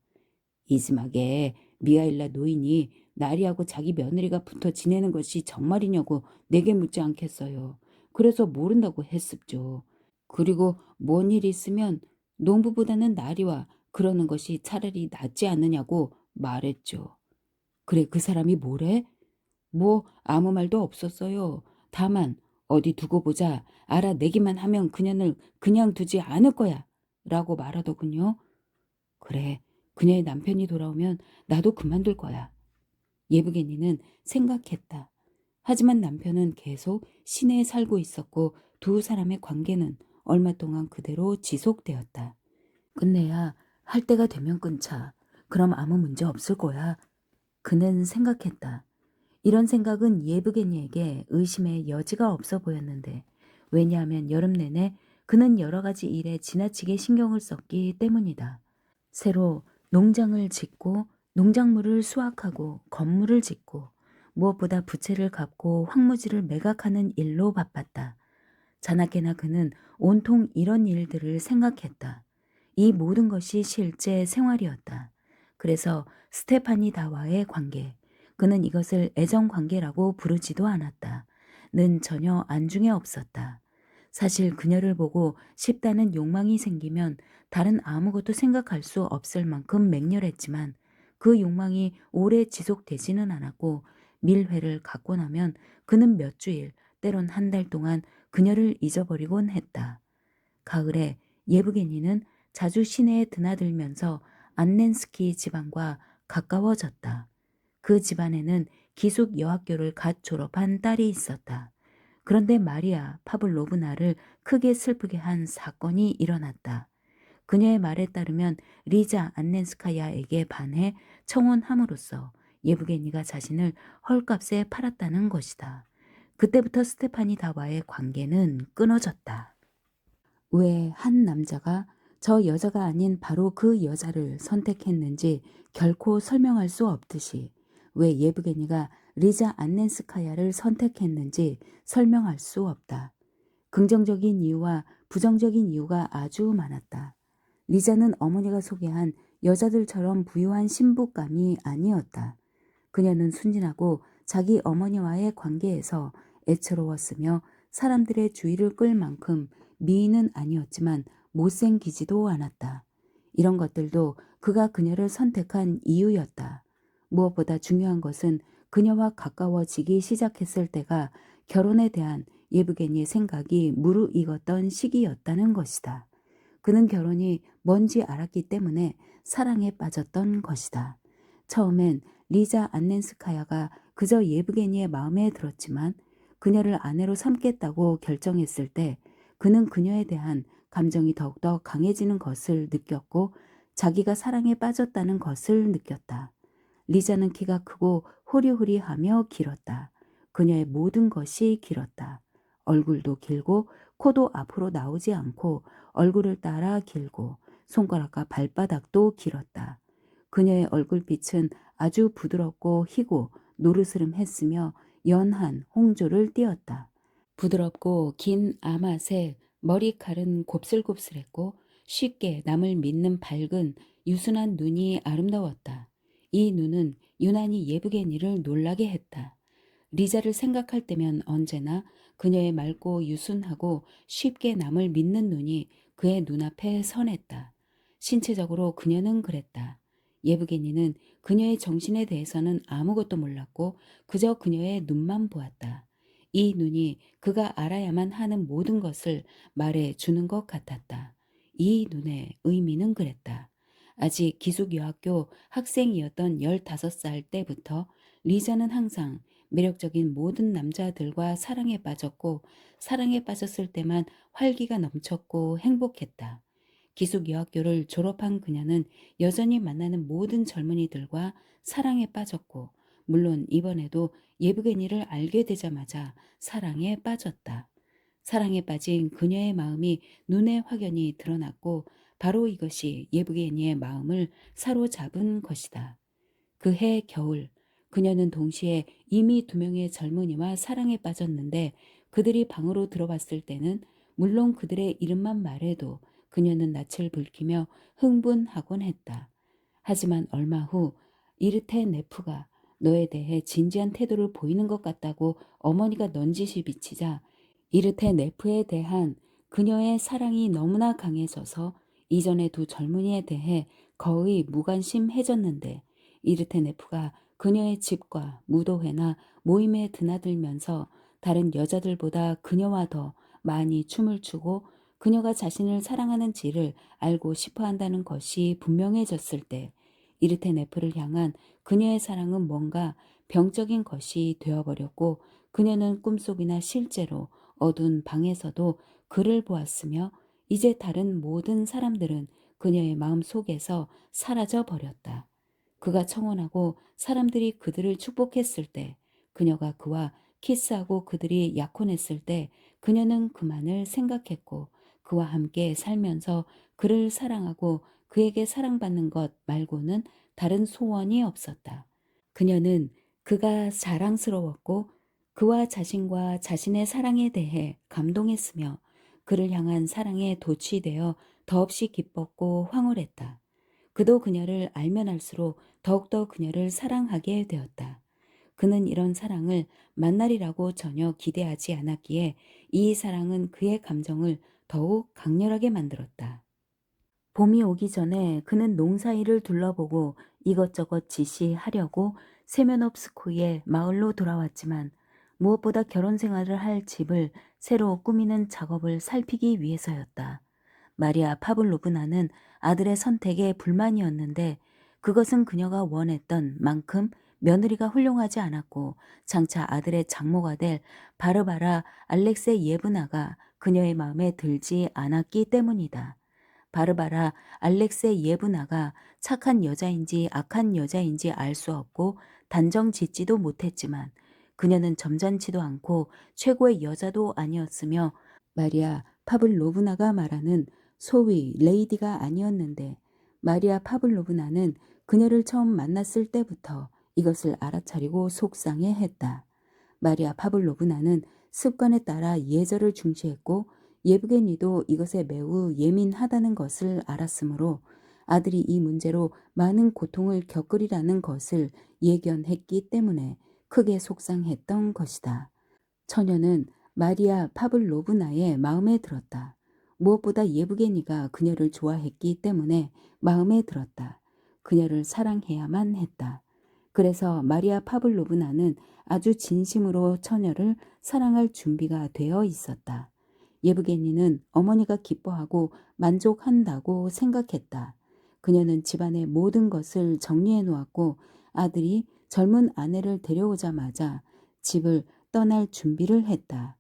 이즈막에 미하일라 노인이 나리하고 자기 며느리가 붙어 지내는 것이 정말이냐고 내게 묻지 않겠어요. 그래서 모른다고 했습죠. 그리고 뭔 일 있으면 농부보다는 나리와 그러는 것이 차라리 낫지 않느냐고 말했죠. 그래, 그 사람이 뭐래? 뭐 아무 말도 없었어요. 다만 어디 두고 보자. 알아내기만 하면 그녀를 그냥 두지 않을 거야. 라고 말하더군요. 그래, 그녀의 남편이 돌아오면 나도 그만둘 거야. 예브게니는 생각했다. 하지만 남편은 계속 시내에 살고 있었고 두 사람의 관계는 얼마 동안 그대로 지속되었다. 끝내야 할 때가 되면 끊자. 그럼 아무 문제 없을 거야. 그는 생각했다. 이런 생각은 예브게니에게 의심의 여지가 없어 보였는데 왜냐하면 여름 내내 그는 여러 가지 일에 지나치게 신경을 썼기 때문이다. 새로 농장을 짓고 농작물을 수확하고 건물을 짓고 무엇보다 부채를 갚고 황무지를 매각하는 일로 바빴다. 자나깨나 그는 온통 이런 일들을 생각했다. 이 모든 것이 실제 생활이었다. 그래서 스테파니다와의 관계, 그는 이것을 애정관계라고 부르지도 않았다. 는 전혀 안중에 없었다. 사실 그녀를 보고 싶다는 욕망이 생기면 다른 아무것도 생각할 수 없을 만큼 맹렬했지만 그 욕망이 오래 지속되지는 않았고 밀회를 갖고 나면 그는 몇 주일, 때론 한 달 동안 그녀를 잊어버리곤 했다. 가을에 예브게니는 자주 시내에 드나들면서 안넨스키 집안과 가까워졌다. 그 집안에는 기숙 여학교를 갓 졸업한 딸이 있었다. 그런데 마리아 파블로브나를 크게 슬프게 한 사건이 일어났다. 그녀의 말에 따르면 리자 안넨스카야에게 반해 청혼함으로써 예브게니가 자신을 헐값에 팔았다는 것이다. 그때부터 스테파니다와의 관계는 끊어졌다. 왜 한 남자가 저 여자가 아닌 바로 그 여자를 선택했는지 결코 설명할 수 없듯이 왜 예브게니가 리자 안넨스카야를 선택했는지 설명할 수 없다. 긍정적인 이유와 부정적인 이유가 아주 많았다. 리자는 어머니가 소개한 여자들처럼 부유한 신부감이 아니었다. 그녀는 순진하고 자기 어머니와의 관계에서 애처로웠으며 사람들의 주의를 끌 만큼 미인은 아니었지만 못생기지도 않았다. 이런 것들도 그가 그녀를 선택한 이유였다. 무엇보다 중요한 것은 그녀와 가까워지기 시작했을 때가 결혼에 대한 예브게니의 생각이 무르익었던 시기였다는 것이다. 그는 결혼이 뭔지 알았기 때문에 사랑에 빠졌던 것이다. 처음엔 리자 안넨스카야가 그저 예브게니의 마음에 들었지만 그녀를 아내로 삼겠다고 결정했을 때 그는 그녀에 대한 감정이 더욱더 강해지는 것을 느꼈고 자기가 사랑에 빠졌다는 것을 느꼈다. 리자는 키가 크고 호리호리하며 길었다. 그녀의 모든 것이 길었다. 얼굴도 길고 코도 앞으로 나오지 않고 얼굴을 따라 길고 손가락과 발바닥도 길었다. 그녀의 얼굴빛은 아주 부드럽고 희고 노르스름했으며 연한 홍조를 띠었다. 부드럽고 긴 아마색 머리칼은 곱슬곱슬했고 쉽게 남을 믿는 밝은 유순한 눈이 아름다웠다. 이 눈은 유난히 예브게니를 놀라게 했다. 리자를 생각할 때면 언제나 그녀의 맑고 유순하고 쉽게 남을 믿는 눈이 그의 눈앞에 선했다. 신체적으로 그녀는 그랬다. 예브게니는 그녀의 정신에 대해서는 아무것도 몰랐고 그저 그녀의 눈만 보았다. 이 눈이 그가 알아야만 하는 모든 것을 말해 주는 것 같았다. 이 눈의 의미는 그랬다. 아직 기숙여학교 학생이었던 15살 때부터 리자는 항상 매력적인 모든 남자들과 사랑에 빠졌고 사랑에 빠졌을 때만 활기가 넘쳤고 행복했다. 기숙여학교를 졸업한 그녀는 여전히 만나는 모든 젊은이들과 사랑에 빠졌고 물론 이번에도 예브게니를 알게 되자마자 사랑에 빠졌다. 사랑에 빠진 그녀의 마음이 눈에 확연히 드러났고 바로 이것이 예브게니의 마음을 사로잡은 것이다. 그해 겨울 그녀는 동시에 이미 2명의 젊은이와 사랑에 빠졌는데 그들이 방으로 들어왔을 때는 물론 그들의 이름만 말해도 그녀는 낯을 붉히며 흥분하곤 했다. 하지만 얼마 후 이르테 네프가 너에 대해 진지한 태도를 보이는 것 같다고 어머니가 넌지시 비치자 이르테 네프에 대한 그녀의 사랑이 너무나 강해져서 이전의 2젊은이에 대해 거의 무관심해졌는데 이르테 네프가 그녀의 집과 무도회나 모임에 드나들면서 다른 여자들보다 그녀와 더 많이 춤을 추고 그녀가 자신을 사랑하는지를 알고 싶어 한다는 것이 분명해졌을 때 이르테 네프를 향한 그녀의 사랑은 뭔가 병적인 것이 되어버렸고 그녀는 꿈속이나 실제로 어두운 방에서도 그를 보았으며 이제 다른 모든 사람들은 그녀의 마음 속에서 사라져 버렸다. 그가 청혼하고 사람들이 그들을 축복했을 때 그녀가 그와 키스하고 그들이 약혼했을 때 그녀는 그만을 생각했고 그와 함께 살면서 그를 사랑하고 그에게 사랑받는 것 말고는 다른 소원이 없었다. 그녀는 그가 자랑스러웠고 그와 자신과 자신의 사랑에 대해 감동했으며 그를 향한 사랑에 도취되어 더없이 기뻤고 황홀했다. 그도 그녀를 알면 알수록 더욱더 그녀를 사랑하게 되었다. 그는 이런 사랑을 만나리라고 전혀 기대하지 않았기에 이 사랑은 그의 감정을 더욱 강렬하게 만들었다. 봄이 오기 전에 그는 농사일을 둘러보고 이것저것 지시하려고 세면업스코의 마을로 돌아왔지만 무엇보다 결혼 생활을 할 집을 새로 꾸미는 작업을 살피기 위해서였다. 마리아 파블로브나는 아들의 선택에 불만이었는데 그것은 그녀가 원했던 만큼 며느리가 훌륭하지 않았고 장차 아들의 장모가 될 바르바라 알렉세 예브나가 그녀의 마음에 들지 않았기 때문이다. 바르바라 알렉세 예브나가 착한 여자인지 악한 여자인지 알 수 없고 단정 짓지도 못했지만 그녀는 점잖지도 않고 최고의 여자도 아니었으며 마리아 파블로브나가 말하는 소위 레이디가 아니었는데 마리아 파블로브나는 그녀를 처음 만났을 때부터 이것을 알아차리고 속상해했다. 마리아 파블로브나는 습관에 따라 예절을 중시했고 예브게니도 이것에 매우 예민하다는 것을 알았으므로 아들이 이 문제로 많은 고통을 겪으리라는 것을 예견했기 때문에 크게 속상했던 것이다. 처녀는 마리아 파블로브나의 마음에 들었다. 무엇보다 예브게니가 그녀를 좋아했기 때문에 마음에 들었다. 그녀를 사랑해야만 했다. 그래서 마리아 파블로브나는 아주 진심으로 처녀를 사랑할 준비가 되어 있었다. 예브게니는 어머니가 기뻐하고 만족한다고 생각했다. 그녀는 집안의 모든 것을 정리해 놓았고 아들이 젊은 아내를 데려오자마자 집을 떠날 준비를 했다.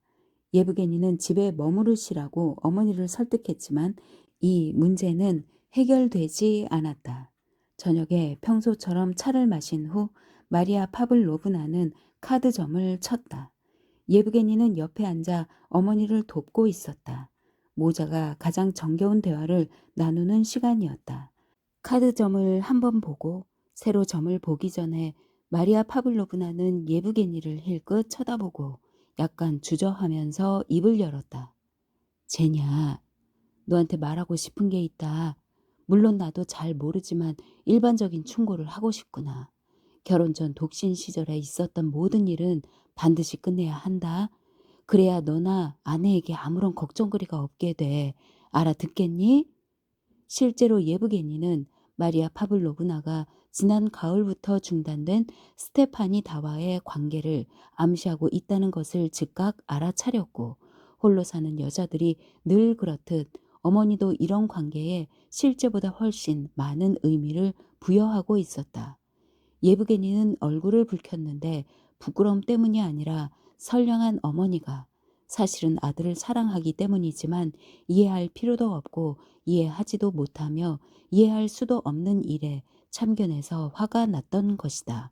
예브게니는 집에 머무르시라고 어머니를 설득했지만 이 문제는 해결되지 않았다. 저녁에 평소처럼 차를 마신 후 마리아 파블로브나는 카드점을 쳤다. 예브게니는 옆에 앉아 어머니를 돕고 있었다. 모자가 가장 정겨운 대화를 나누는 시간이었다. 카드점을 한번 보고 새로 점을 보기 전에 마리아 파블로브나는 예브게니를 힐끗 쳐다보고 약간 주저하면서 입을 열었다. 제냐, 너한테 말하고 싶은 게 있다. 물론 나도 잘 모르지만 일반적인 충고를 하고 싶구나. 결혼 전 독신 시절에 있었던 모든 일은 반드시 끝내야 한다. 그래야 너나 아내에게 아무런 걱정거리가 없게 돼. 알아듣겠니? 실제로 예브게니는 마리아 파블로브나가 지난 가을부터 중단된 스테파니다와의 관계를 암시하고 있다는 것을 즉각 알아차렸고 홀로 사는 여자들이 늘 그렇듯 어머니도 이런 관계에 실제보다 훨씬 많은 의미를 부여하고 있었다. 예브게니는 얼굴을 붉혔는데 부끄러움 때문이 아니라 선량한 어머니가 사실은 아들을 사랑하기 때문이지만 이해할 필요도 없고 이해하지도 못하며 이해할 수도 없는 일에 참견해서 화가 났던 것이다.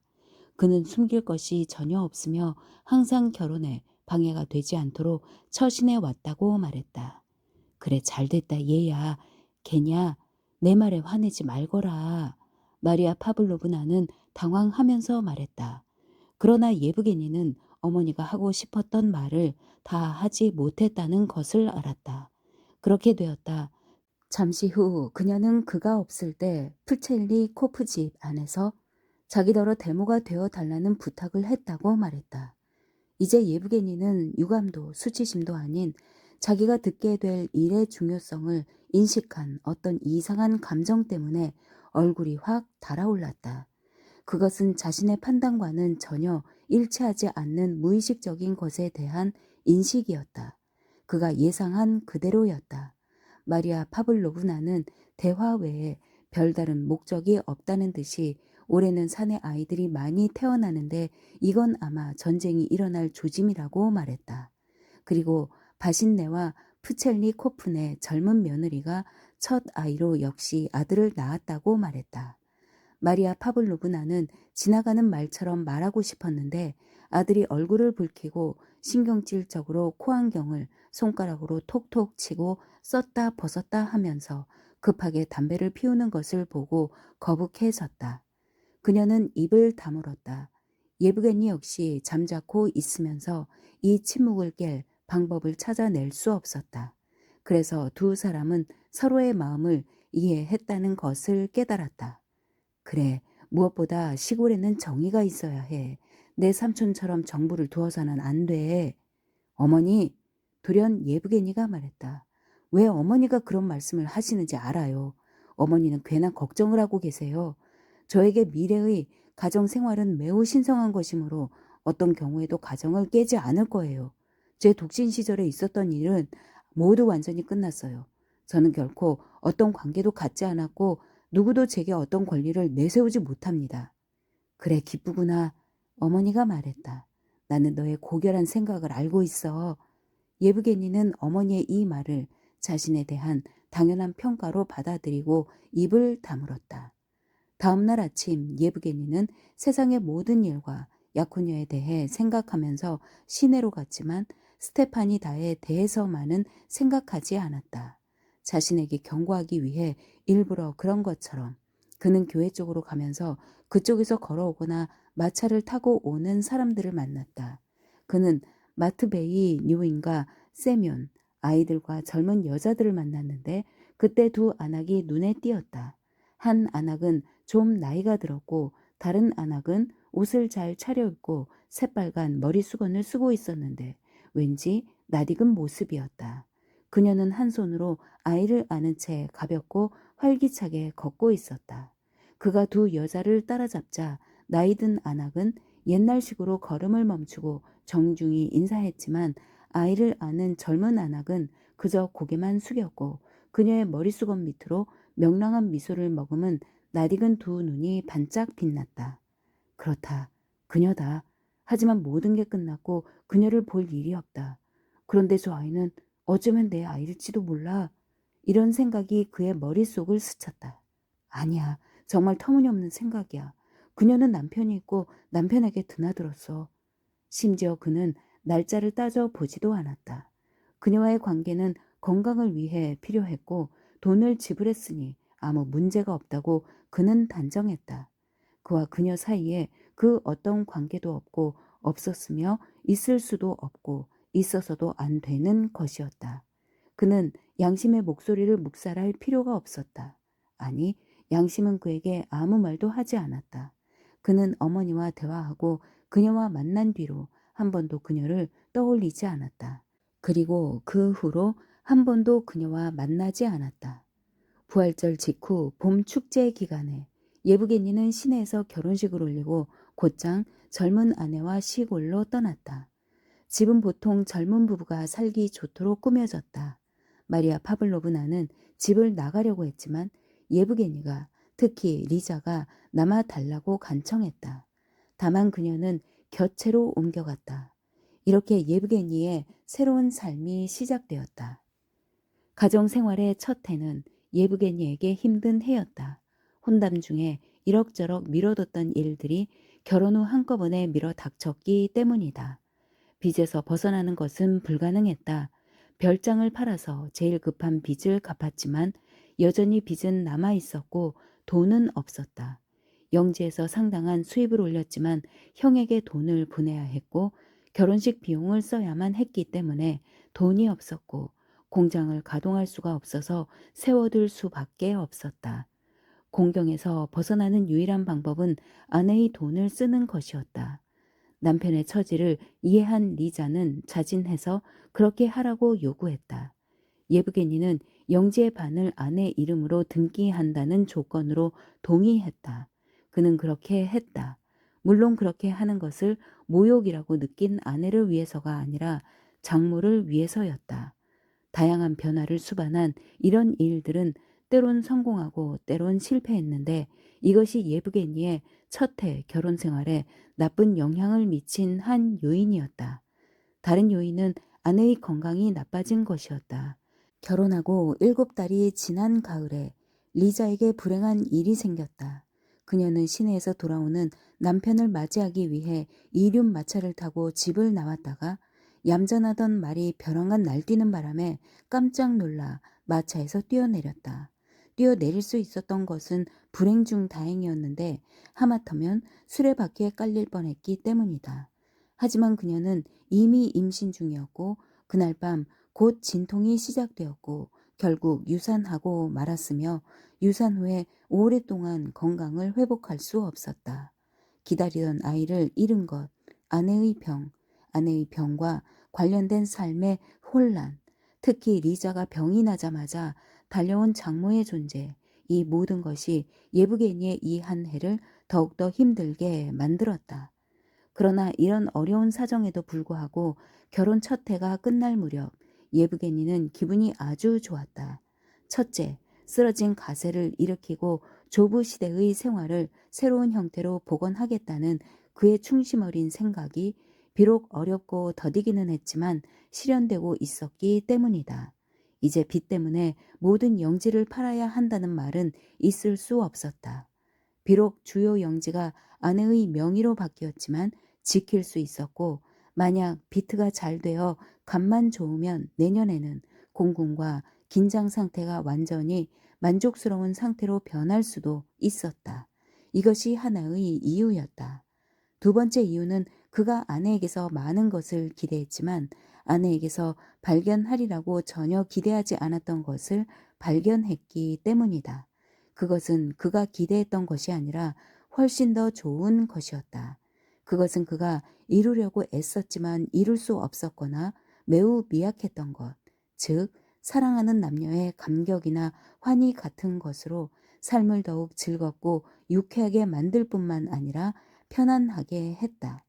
그는 숨길 것이 전혀 없으며 항상 결혼에 방해가 되지 않도록 처신해 왔다고 말했다. 그래, 잘됐다 얘야. 걔냐? 내 말에 화내지 말거라. 마리아 파블로브나는 당황하면서 말했다. 그러나 예브게니는 어머니가 하고 싶었던 말을 다 하지 못했다는 것을 알았다. 그렇게 되었다. 잠시 후 그녀는 그가 없을 때 프첼리코프 집 안에서 자기더러 대모가 되어 달라는 부탁을 했다고 말했다. 이제 예브게니는 유감도 수치심도 아닌 자기가 듣게 될 일의 중요성을 인식한 어떤 이상한 감정 때문에 얼굴이 확 달아올랐다. 그것은 자신의 판단과는 전혀 일치하지 않는 무의식적인 것에 대한 인식이었다. 그가 예상한 그대로였다. 마리아 파블로브나는 대화 외에 별다른 목적이 없다는 듯이 올해는 산에 아이들이 많이 태어나는데 이건 아마 전쟁이 일어날 조짐이라고 말했다. 그리고 바신네와 프첼리코프네 젊은 며느리가 첫 아이로 역시 아들을 낳았다고 말했다. 마리아 파블로브나는 지나가는 말처럼 말하고 싶었는데 아들이 얼굴을 붉히고 신경질적으로 코안경을 손가락으로 톡톡 치고 썼다 벗었다 하면서 급하게 담배를 피우는 것을 보고 거북해졌다. 그녀는 입을 다물었다. 예브게니 역시 잠자코 있으면서 이 침묵을 깰 방법을 찾아낼 수 없었다. 그래서 두 사람은 서로의 마음을 이해했다는 것을 깨달았다. 그래, 무엇보다 시골에는 정의가 있어야 해. 내 삼촌처럼 정부를 두어서는 안 돼. 어머니, 돌연 예브게니가 말했다. 왜 어머니가 그런 말씀을 하시는지 알아요. 어머니는 괜한 걱정을 하고 계세요. 저에게 미래의 가정 생활은 매우 신성한 것이므로 어떤 경우에도 가정을 깨지 않을 거예요. 제 독신 시절에 있었던 일은 모두 완전히 끝났어요. 저는 결코 어떤 관계도 갖지 않았고 누구도 제게 어떤 권리를 내세우지 못합니다. 그래, 기쁘구나. 어머니가 말했다. 나는 너의 고결한 생각을 알고 있어. 예브게니는 어머니의 이 말을 자신에 대한 당연한 평가로 받아들이고 입을 다물었다. 다음 날 아침 예브게니는 세상의 모든 일과 약혼녀에 대해 생각하면서 시내로 갔지만 스테파니다에 대해서만은 생각하지 않았다. 자신에게 경고하기 위해 일부러 그런 것처럼 그는 교회 쪽으로 가면서 그쪽에서 걸어오거나 마차를 타고 오는 사람들을 만났다. 그는 마트베이 뉴인과 세뮨, 아이들과 젊은 여자들을 만났는데 그때 두 안악이 눈에 띄었다. 한 안악은 좀 나이가 들었고 다른 안악은 옷을 잘 차려입고 새빨간 머리수건을 쓰고 있었는데 왠지 낯익은 모습이었다. 그녀는 한 손으로 아이를 안은 채 가볍고 활기차게 걷고 있었다. 그가 두 여자를 따라잡자 나이든 안악은 옛날식으로 걸음을 멈추고 정중히 인사했지만 아이를 안은 젊은 안악은 그저 고개만 숙였고 그녀의 머리수건 밑으로 명랑한 미소를 머금은 낯익은 두 눈이 반짝 빛났다. 그렇다. 그녀다. 하지만 모든 게 끝났고 그녀를 볼 일이 없다. 그런데 저 아이는 어쩌면 내 아이일지도 몰라. 이런 생각이 그의 머릿속을 스쳤다. 아니야. 정말 터무니없는 생각이야. 그녀는 남편이 있고 남편에게 드나들었어. 심지어 그는 날짜를 따져 보지도 않았다. 그녀와의 관계는 건강을 위해 필요했고 돈을 지불했으니 아무 문제가 없다고 그는 단정했다. 그와 그녀 사이에 그 어떤 관계도 없고 없었으며 있을 수도 없고 있어서도 안 되는 것이었다. 그는 양심의 목소리를 묵살할 필요가 없었다. 아니, 양심은 그에게 아무 말도 하지 않았다. 그는 어머니와 대화하고 그녀와 만난 뒤로 한 번도 그녀를 떠올리지 않았다. 그리고 그 후로 한 번도 그녀와 만나지 않았다. 부활절 직후 봄 축제 기간에 예브게니는 시내에서 결혼식을 올리고 곧장 젊은 아내와 시골로 떠났다. 집은 보통 젊은 부부가 살기 좋도록 꾸며졌다. 마리아 파블로브나는 집을 나가려고 했지만 예브게니가 특히 리자가 남아 달라고 간청했다. 다만 그녀는 곁채로 옮겨갔다. 이렇게 예브게니의 새로운 삶이 시작되었다. 가정생활의 첫 해는 예브게니에게 힘든 해였다. 혼담 중에 이럭저럭 미뤄뒀던 일들이 결혼 후 한꺼번에 밀어 닥쳤기 때문이다. 빚에서 벗어나는 것은 불가능했다. 별장을 팔아서 제일 급한 빚을 갚았지만 여전히 빚은 남아 있었고 돈은 없었다. 영지에서 상당한 수입을 올렸지만 형에게 돈을 보내야 했고 결혼식 비용을 써야만 했기 때문에 돈이 없었고 공장을 가동할 수가 없어서 세워둘 수밖에 없었다. 공경에서 벗어나는 유일한 방법은 아내의 돈을 쓰는 것이었다. 남편의 처지를 이해한 리자는 자진해서 그렇게 하라고 요구했다. 예브게니는 영지의 반을 아내 이름으로 등기한다는 조건으로 동의했다. 그는 그렇게 했다. 물론 그렇게 하는 것을 모욕이라고 느낀 아내를 위해서가 아니라 장모를 위해서였다. 다양한 변화를 수반한 이런 일들은 때론 성공하고 때론 실패했는데 이것이 예브게니의 첫해 결혼 생활에 나쁜 영향을 미친 한 요인이었다. 다른 요인은 아내의 건강이 나빠진 것이었다. 결혼하고 7달이 지난 가을에 리자에게 불행한 일이 생겼다. 그녀는 시내에서 돌아오는 남편을 맞이하기 위해 이륜 마차를 타고 집을 나왔다가 얌전하던 말이 벼랑간 날뛰는 바람에 깜짝 놀라 마차에서 뛰어내렸다. 뛰어내릴 수 있었던 것은 불행 중 다행이었는데 하마터면 수레바퀴에 깔릴 뻔했기 때문이다. 하지만 그녀는 이미 임신 중이었고 그날 밤 곧 진통이 시작되었고 결국 유산하고 말았으며 유산 후에 오랫동안 건강을 회복할 수 없었다. 기다리던 아이를 잃은 것, 아내의 병, 아내의 병과 관련된 삶의 혼란, 특히 리자가 병이 나자마자 달려온 장모의 존재, 이 모든 것이 예브게니의 이 한 해를 더욱더 힘들게 만들었다. 그러나 이런 어려운 사정에도 불구하고 결혼 첫 해가 끝날 무렵 예브게니는 기분이 아주 좋았다. 첫째, 쓰러진 가세를 일으키고 조부 시대의 생활을 새로운 형태로 복원하겠다는 그의 충심 어린 생각이 비록 어렵고 더디기는 했지만 실현되고 있었기 때문이다. 이제 빚 때문에 모든 영지를 팔아야 한다는 말은 있을 수 없었다. 비록 주요 영지가 아내의 명의로 바뀌었지만 지킬 수 있었고 만약 비트가 잘 되어 값만 좋으면 내년에는 공군과 긴장 상태가 완전히 만족스러운 상태로 변할 수도 있었다. 이것이 하나의 이유였다. 두 번째 이유는 그가 아내에게서 많은 것을 기대했지만 아내에게서 발견하리라고 전혀 기대하지 않았던 것을 발견했기 때문이다. 그것은 그가 기대했던 것이 아니라 훨씬 더 좋은 것이었다. 그것은 그가 이루려고 애썼지만 이룰 수 없었거나 매우 미약했던 것, 즉 사랑하는 남녀의 감격이나 환희 같은 것으로 삶을 더욱 즐겁고 유쾌하게 만들 뿐만 아니라 편안하게 했다.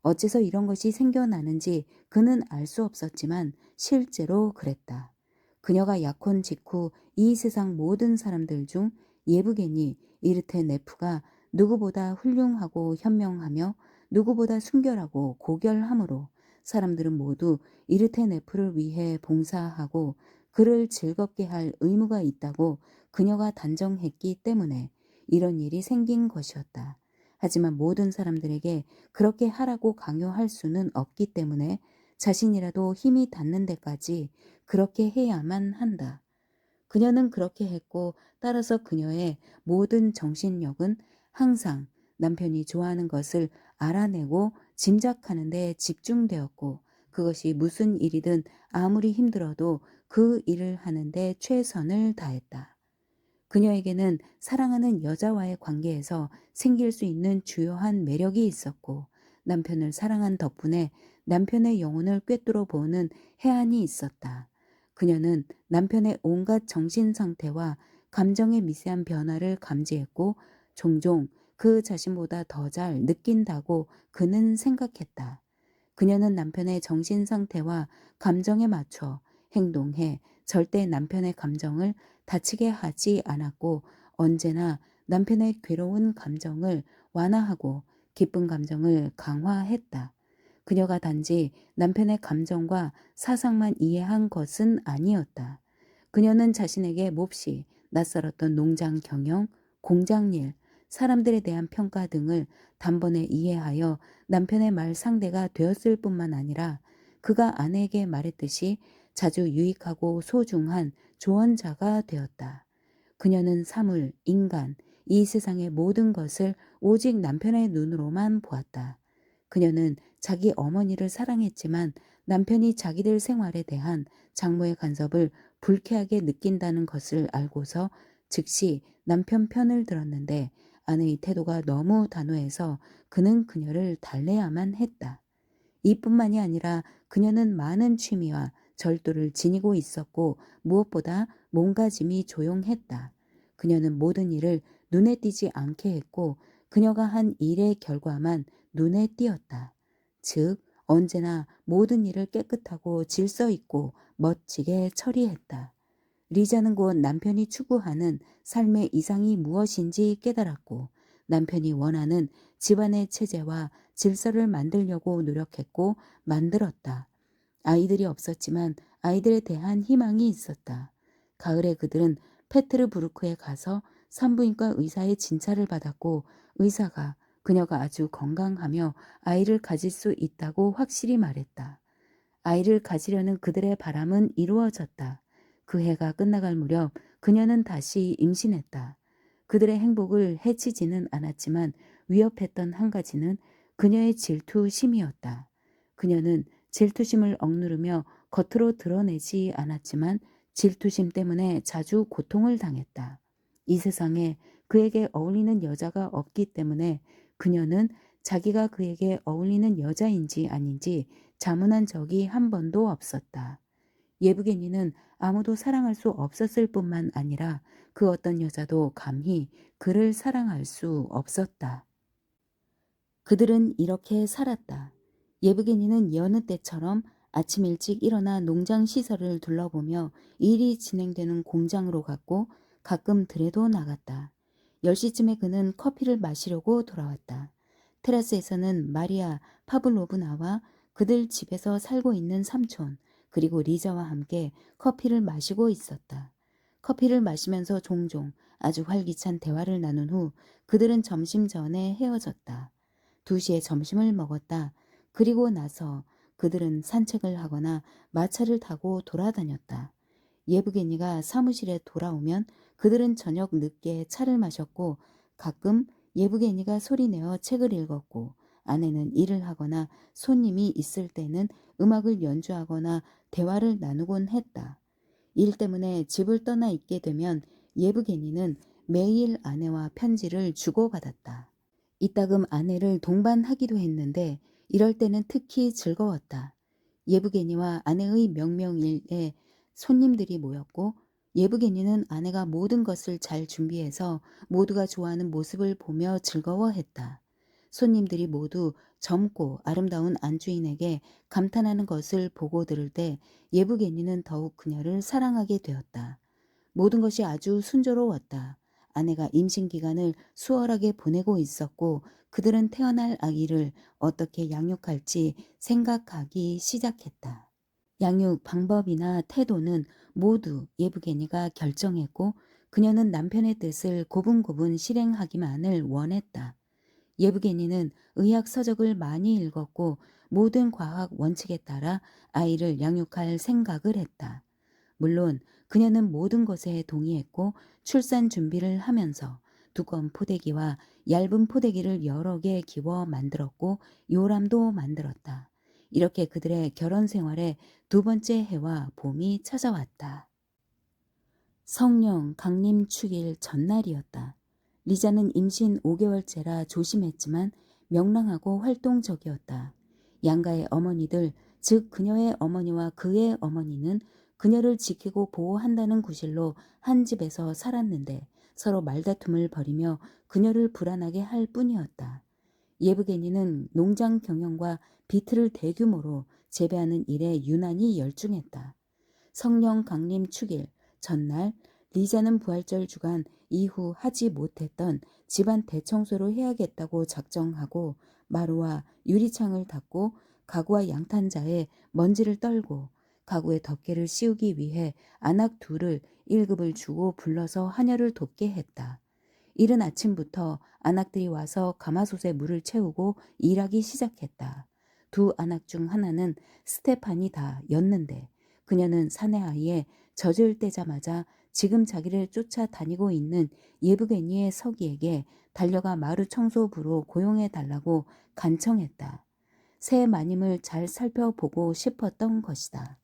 어째서 이런 것이 생겨나는지 그는 알 수 없었지만 실제로 그랬다. 그녀가 약혼 직후 이 세상 모든 사람들 중 예브게니 이르테 네프가 누구보다 훌륭하고 현명하며 누구보다 순결하고 고결하므로 사람들은 모두 이르테 네프를 위해 봉사하고 그를 즐겁게 할 의무가 있다고 그녀가 단정했기 때문에 이런 일이 생긴 것이었다. 하지만 모든 사람들에게 그렇게 하라고 강요할 수는 없기 때문에 자신이라도 힘이 닿는 데까지 그렇게 해야만 한다. 그녀는 그렇게 했고 따라서 그녀의 모든 정신력은 항상 남편이 좋아하는 것을 알아내고 짐작하는 데 집중되었고 그것이 무슨 일이든 아무리 힘들어도 그 일을 하는데 최선을 다했다. 그녀에게는 사랑하는 여자와의 관계에서 생길 수 있는 주요한 매력이 있었고 남편을 사랑한 덕분에 남편의 영혼을 꿰뚫어 보는 해안이 있었다. 그녀는 남편의 온갖 정신 상태와 감정의 미세한 변화를 감지했고 종종 그 자신보다 더 잘 느낀다고 그는 생각했다. 그녀는 남편의 정신 상태와 감정에 맞춰 행동해 절대 남편의 감정을 다치게 하지 않았고 언제나 남편의 괴로운 감정을 완화하고 기쁜 감정을 강화했다. 그녀가 단지 남편의 감정과 사상만 이해한 것은 아니었다. 그녀는 자신에게 몹시 낯설었던 농장 경영, 공장 일, 사람들에 대한 평가 등을 단번에 이해하여 남편의 말 상대가 되었을 뿐만 아니라 그가 아내에게 말했듯이 자주 유익하고 소중한 조언자가 되었다. 그녀는 사물, 인간, 이 세상의 모든 것을 오직 남편의 눈으로만 보았다. 그녀는 자기 어머니를 사랑했지만 남편이 자기들 생활에 대한 장모의 간섭을 불쾌하게 느낀다는 것을 알고서 즉시 남편 편을 들었는데 아내의 태도가 너무 단호해서 그는 그녀를 달래야만 했다. 이뿐만이 아니라 그녀는 많은 취미와 절도를 지니고 있었고 무엇보다 몸가짐이 조용했다. 그녀는 모든 일을 눈에 띄지 않게 했고 그녀가 한 일의 결과만 눈에 띄었다. 즉 언제나 모든 일을 깨끗하고 질서 있고 멋지게 처리했다. 리자는 곧 남편이 추구하는 삶의 이상이 무엇인지 깨달았고 남편이 원하는 집안의 체제와 질서를 만들려고 노력했고 만들었다. 아이들이 없었지만 아이들에 대한 희망이 있었다. 가을에 그들은 페트르부르크에 가서 산부인과 의사의 진찰을 받았고 의사가 그녀가 아주 건강하며 아이를 가질 수 있다고 확실히 말했다. 아이를 가지려는 그들의 바람은 이루어졌다. 그 해가 끝나갈 무렵 그녀는 다시 임신했다. 그들의 행복을 해치지는 않았지만 위협했던 한 가지는 그녀의 질투심이었다. 그녀는 질투심을 억누르며 겉으로 드러내지 않았지만 질투심 때문에 자주 고통을 당했다. 이 세상에 그에게 어울리는 여자가 없기 때문에 그녀는 자기가 그에게 어울리는 여자인지 아닌지 자문한 적이 한 번도 없었다. 예브게니는 아무도 사랑할 수 없었을 뿐만 아니라 그 어떤 여자도 감히 그를 사랑할 수 없었다. 그들은 이렇게 살았다. 예브게니는 여느 때처럼 아침 일찍 일어나 농장 시설을 둘러보며 일이 진행되는 공장으로 갔고 가끔 들에도 나갔다. 10시쯤에 그는 커피를 마시려고 돌아왔다. 테라스에서는 마리아 파블로브나와 그들 집에서 살고 있는 삼촌 그리고 리자와 함께 커피를 마시고 있었다. 커피를 마시면서 종종 아주 활기찬 대화를 나눈 후 그들은 점심 전에 헤어졌다. 2시에 점심을 먹었다. 그리고 나서 그들은 산책을 하거나 마차를 타고 돌아다녔다. 예브게니가 사무실에 돌아오면 그들은 저녁 늦게 차를 마셨고 가끔 예브게니가 소리내어 책을 읽었고 아내는 일을 하거나 손님이 있을 때는 음악을 연주하거나 대화를 나누곤 했다. 일 때문에 집을 떠나 있게 되면 예브게니는 매일 아내와 편지를 주고받았다. 이따금 아내를 동반하기도 했는데 이럴 때는 특히 즐거웠다. 예브게니와 아내의 명명일에 손님들이 모였고 예브게니는 아내가 모든 것을 잘 준비해서 모두가 좋아하는 모습을 보며 즐거워했다. 손님들이 모두 젊고 아름다운 안주인에게 감탄하는 것을 보고 들을 때 예브게니는 더욱 그녀를 사랑하게 되었다. 모든 것이 아주 순조로웠다. 아내가 임신 기간을 수월하게 보내고 있었고 그들은 태어날 아기를 어떻게 양육할지 생각하기 시작했다. 양육 방법이나 태도는 모두 예브게니가 결정했고 그녀는 남편의 뜻을 고분고분 실행하기만을 원했다. 예브게니는 의학 서적을 많이 읽었고 모든 과학 원칙에 따라 아이를 양육할 생각을 했다. 물론 그녀는 모든 것에 동의했고 출산 준비를 하면서 두꺼운 포대기와 얇은 포대기를 여러 개 기워 만들었고 요람도 만들었다. 이렇게 그들의 결혼 생활의 두 번째 해와 봄이 찾아왔다. 성령 강림 축일 전날이었다. 리자는 임신 5개월째라 조심했지만 명랑하고 활동적이었다. 양가의 어머니들, 즉 그녀의 어머니와 그의 어머니는 그녀를 지키고 보호한다는 구실로 한 집에서 살았는데 서로 말다툼을 벌이며 그녀를 불안하게 할 뿐이었다. 예브게니는 농장 경영과 비트를 대규모로 재배하는 일에 유난히 열중했다. 성령 강림 축일 전날 리자는 부활절 주간 이후 하지 못했던 집안 대청소를 해야겠다고 작정하고 마루와 유리창을 닦고 가구와 양탄자에 먼지를 떨고 가구에 덮개를 씌우기 위해 안악 둘을 1급을 주고 불러서 하녀를 돕게 했다. 이른 아침부터 안악들이 와서 가마솥에 물을 채우고 일하기 시작했다. 두 안악 중 하나는 스테파니다였는데 그녀는 사내 아이에 젖을 떼자마자 지금 자기를 쫓아다니고 있는 예브게니의 서기에게 달려가 마루 청소부로 고용해 달라고 간청했다. 새 마님을 잘 살펴보고 싶었던 것이다.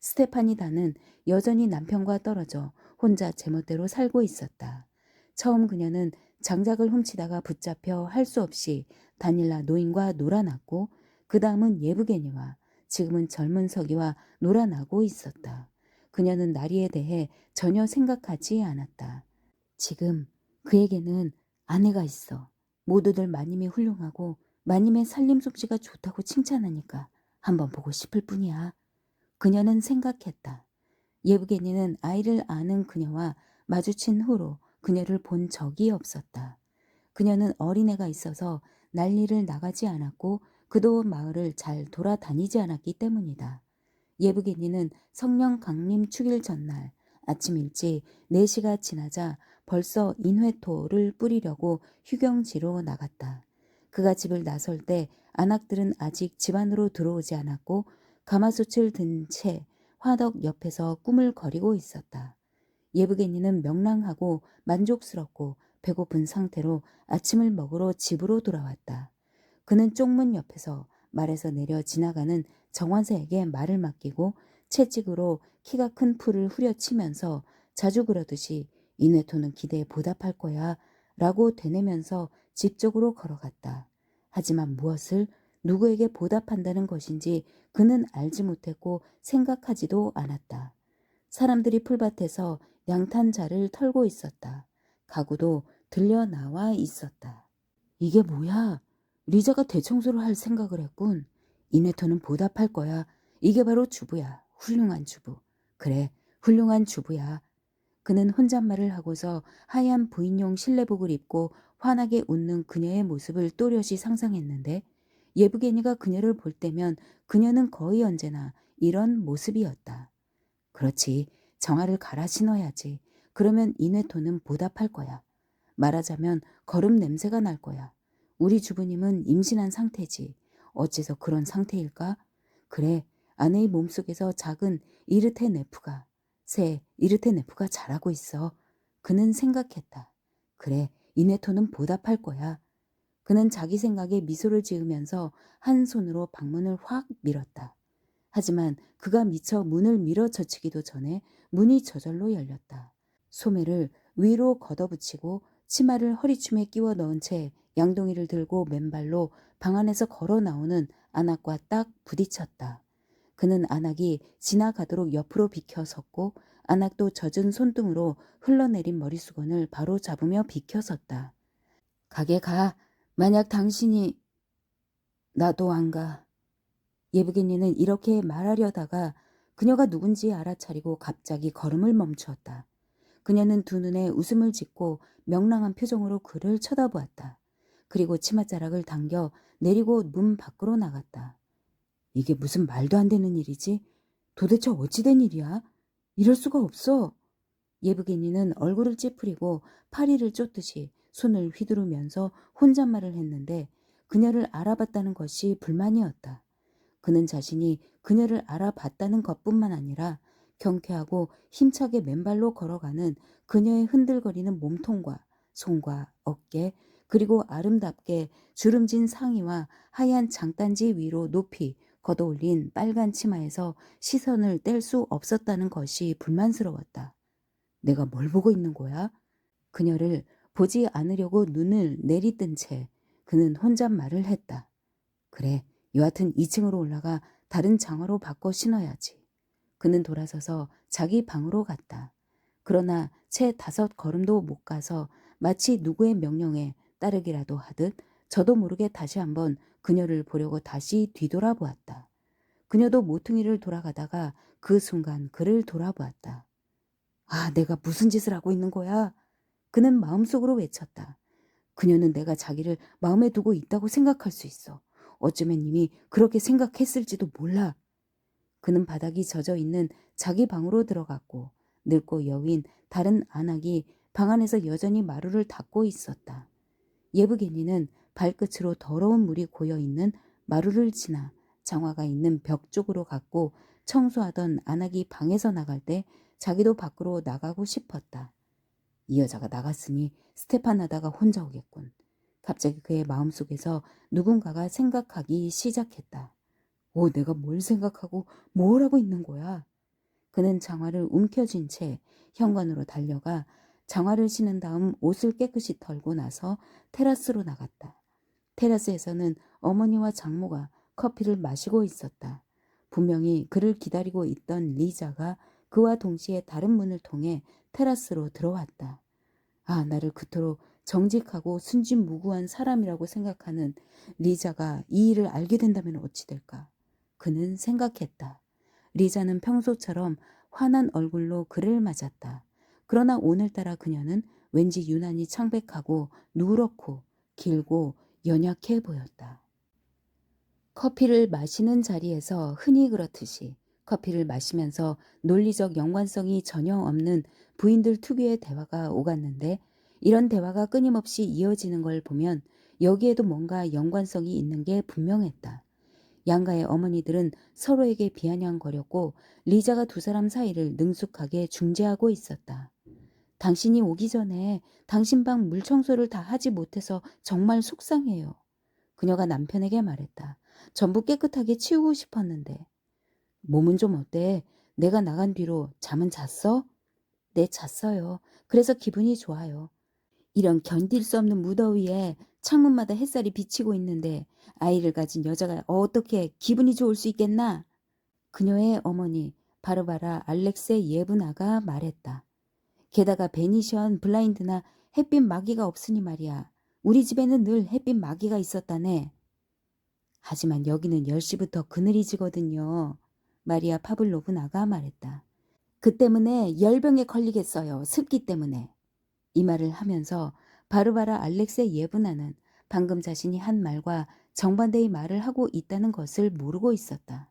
스테파니다는 여전히 남편과 떨어져 혼자 제멋대로 살고 있었다. 처음 그녀는 장작을 훔치다가 붙잡혀 할 수 없이 다닐라 노인과 놀아났고 그 다음은 예브게니와 지금은 젊은 서기와 놀아나고 있었다. 그녀는 나리에 대해 전혀 생각하지 않았다. 지금 그에게는 아내가 있어. 모두들 마님이 훌륭하고 마님의 살림 솜씨가 좋다고 칭찬하니까 한번 보고 싶을 뿐이야. 그녀는 생각했다. 예브게니는 아이를 아는 그녀와 마주친 후로 그녀를 본 적이 없었다. 그녀는 어린애가 있어서 난리를 나가지 않았고 그도 마을을 잘 돌아다니지 않았기 때문이다. 예브게니는 성령 강림 축일 전날 아침 일찍 4시가 지나자 벌써 인회토를 뿌리려고 휴경지로 나갔다. 그가 집을 나설 때 안악들은 아직 집 안으로 들어오지 않았고 가마솥을 든 채 화덕 옆에서 꾸물거리고 있었다. 예브게니는 명랑하고 만족스럽고 배고픈 상태로 아침을 먹으러 집으로 돌아왔다. 그는 쪽문 옆에서 말에서 내려 지나가는 정원사에게 말을 맡기고 채찍으로 키가 큰 풀을 후려치면서 자주 그러듯이 이뇌토는 기대에 보답할 거야 라고 되뇌면서 집 쪽으로 걸어갔다. 하지만 무엇을 누구에게 보답한다는 것인지 그는 알지 못했고 생각하지도 않았다. 사람들이 풀밭에서 양탄자를 털고 있었다. 가구도 들려 나와 있었다. 이게 뭐야? 리자가 대청소를 할 생각을 했군. 이네토는 보답할 거야. 이게 바로 주부야. 훌륭한 주부. 그래, 훌륭한 주부야. 그는 혼잣말을 하고서 하얀 부인용 실내복을 입고 환하게 웃는 그녀의 모습을 또렷이 상상했는데 예브게니가 그녀를 볼 때면 그녀는 거의 언제나 이런 모습이었다. 그렇지. 정화를 갈아 신어야지. 그러면 이네토는 보답할 거야. 말하자면 거름 냄새가 날 거야. 우리 주부님은 임신한 상태지. 어째서 그런 상태일까? 그래, 아내의 몸속에서 작은 이르테네프가, 새 이르테네프가 자라고 있어. 그는 생각했다. 그래, 이네토는 보답할 거야. 그는 자기 생각에 미소를 지으면서 한 손으로 방문을 확 밀었다. 하지만 그가 미처 문을 밀어젖히기도 전에 문이 저절로 열렸다. 소매를 위로 걷어붙이고 치마를 허리춤에 끼워 넣은 채 양동이를 들고 맨발로 방 안에서 걸어 나오는 안악과 딱 부딪혔다. 그는 안악이 지나가도록 옆으로 비켜 섰고 안악도 젖은 손등으로 흘러내린 머리수건을 바로 잡으며 비켜 섰다. 가게 가. 만약 당신이... 나도 안 가. 예브게니는 이렇게 말하려다가 그녀가 누군지 알아차리고 갑자기 걸음을 멈추었다. 그녀는 두 눈에 웃음을 짓고 명랑한 표정으로 그를 쳐다보았다. 그리고 치맛자락을 당겨 내리고 문 밖으로 나갔다. 이게 무슨 말도 안 되는 일이지? 도대체 어찌된 일이야? 이럴 수가 없어. 예브게니는 얼굴을 찌푸리고 파리를 쫓듯이 손을 휘두르면서 혼잣말을 했는데 그녀를 알아봤다는 것이 불만이었다. 그는 자신이 그녀를 알아봤다는 것뿐만 아니라 경쾌하고 힘차게 맨발로 걸어가는 그녀의 흔들거리는 몸통과 손과 어깨 그리고 아름답게 주름진 상의와 하얀 장단지 위로 높이 걷어올린 빨간 치마에서 시선을 뗄 수 없었다는 것이 불만스러웠다. 내가 뭘 보고 있는 거야? 그녀를 보지 않으려고 눈을 내리뜬 채 그는 혼잣말을 했다. 그래, 여하튼 2층으로 올라가 다른 장화로 바꿔 신어야지. 그는 돌아서서 자기 방으로 갔다. 그러나 채 5걸음도 못 가서 마치 누구의 명령에 따르기라도 하듯 저도 모르게 다시 한번 그녀를 보려고 다시 뒤돌아보았다. 그녀도 모퉁이를 돌아가다가 그 순간 그를 돌아보았다. 아, 내가 무슨 짓을 하고 있는 거야? 그는 마음속으로 외쳤다. 그녀는 내가 자기를 마음에 두고 있다고 생각할 수 있어. 어쩌면 이미 그렇게 생각했을지도 몰라. 그는 바닥이 젖어 있는 자기 방으로 들어갔고 늙고 여윈 다른 안악이 방 안에서 여전히 마루를 닦고 있었다. 예브게니는 발끝으로 더러운 물이 고여있는 마루를 지나 장화가 있는 벽 쪽으로 갔고 청소하던 안악이 방에서 나갈 때 자기도 밖으로 나가고 싶었다. 이 여자가 나갔으니 스테파나다가 혼자 오겠군. 갑자기 그의 마음속에서 누군가가 생각하기 시작했다. 내가 뭘 생각하고 뭘 하고 있는 거야? 그는 장화를 움켜쥔 채 현관으로 달려가 장화를 신은 다음 옷을 깨끗이 털고 나서 테라스로 나갔다. 테라스에서는 어머니와 장모가 커피를 마시고 있었다. 분명히 그를 기다리고 있던 리자가 그와 동시에 다른 문을 통해 테라스로 들어왔다. 나를 그토록 정직하고 순진무구한 사람이라고 생각하는 리자가 이 일을 알게 된다면 어찌 될까? 그는 생각했다. 리자는 평소처럼 환한 얼굴로 그를 맞았다. 그러나 오늘따라 그녀는 왠지 유난히 창백하고 누렇고 길고 연약해 보였다. 커피를 마시는 자리에서 흔히 그렇듯이 커피를 마시면서 논리적 연관성이 전혀 없는 부인들 특유의 대화가 오갔는데, 이런 대화가 끊임없이 이어지는 걸 보면 여기에도 뭔가 연관성이 있는 게 분명했다. 양가의 어머니들은 서로에게 비아냥거렸고 리자가 두 사람 사이를 능숙하게 중재하고 있었다. 당신이 오기 전에 당신 방 물청소를 다 하지 못해서 정말 속상해요. 그녀가 남편에게 말했다. 전부 깨끗하게 치우고 싶었는데. 몸은 좀 어때? 내가 나간 뒤로 잠은 잤어? 네, 잤어요. 그래서 기분이 좋아요. 이런 견딜 수 없는 무더위에 창문마다 햇살이 비치고 있는데 아이를 가진 여자가 어떻게 기분이 좋을 수 있겠나? 그녀의 어머니 바르바라 알렉세 예브나가 말했다. 게다가 베니션 블라인드나 햇빛 마개가 없으니 말이야. 우리 집에는 늘 햇빛 마개가 있었다네. 하지만 여기는 10시부터 그늘이 지거든요. 마리아 파블로브나가 말했다. 그 때문에 열병에 걸리겠어요. 습기 때문에. 이 말을 하면서 바르바라 알렉세 예브나는 방금 자신이 한 말과 정반대의 말을 하고 있다는 것을 모르고 있었다.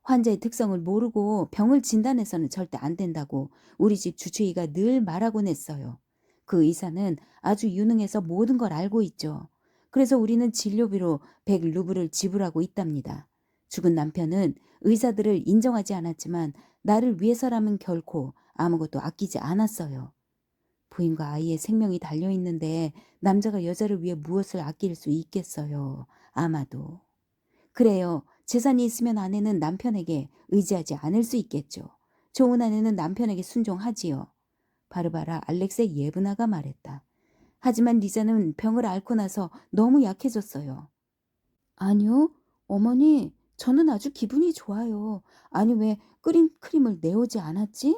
환자의 특성을 모르고 병을 진단해서는 절대 안 된다고 우리 집 주치의가 늘 말하곤 했어요. 그 의사는 아주 유능해서 모든 걸 알고 있죠. 그래서 우리는 진료비로 100루블을 지불하고 있답니다. 죽은 남편은 의사들을 인정하지 않았지만 나를 위해서라면 결코 아무것도 아끼지 않았어요. 부인과 아이의 생명이 달려있는데 남자가 여자를 위해 무엇을 아낄 수 있겠어요. 아마도. 그래요. 재산이 있으면 아내는 남편에게 의지하지 않을 수 있겠죠. 좋은 아내는 남편에게 순종하지요. 바르바라 알렉세 예브나가 말했다. 하지만 리자는 병을 앓고 나서 너무 약해졌어요. 아니요. 어머니, 저는 아주 기분이 좋아요. 아니, 왜 끓인 크림을 내오지 않았지?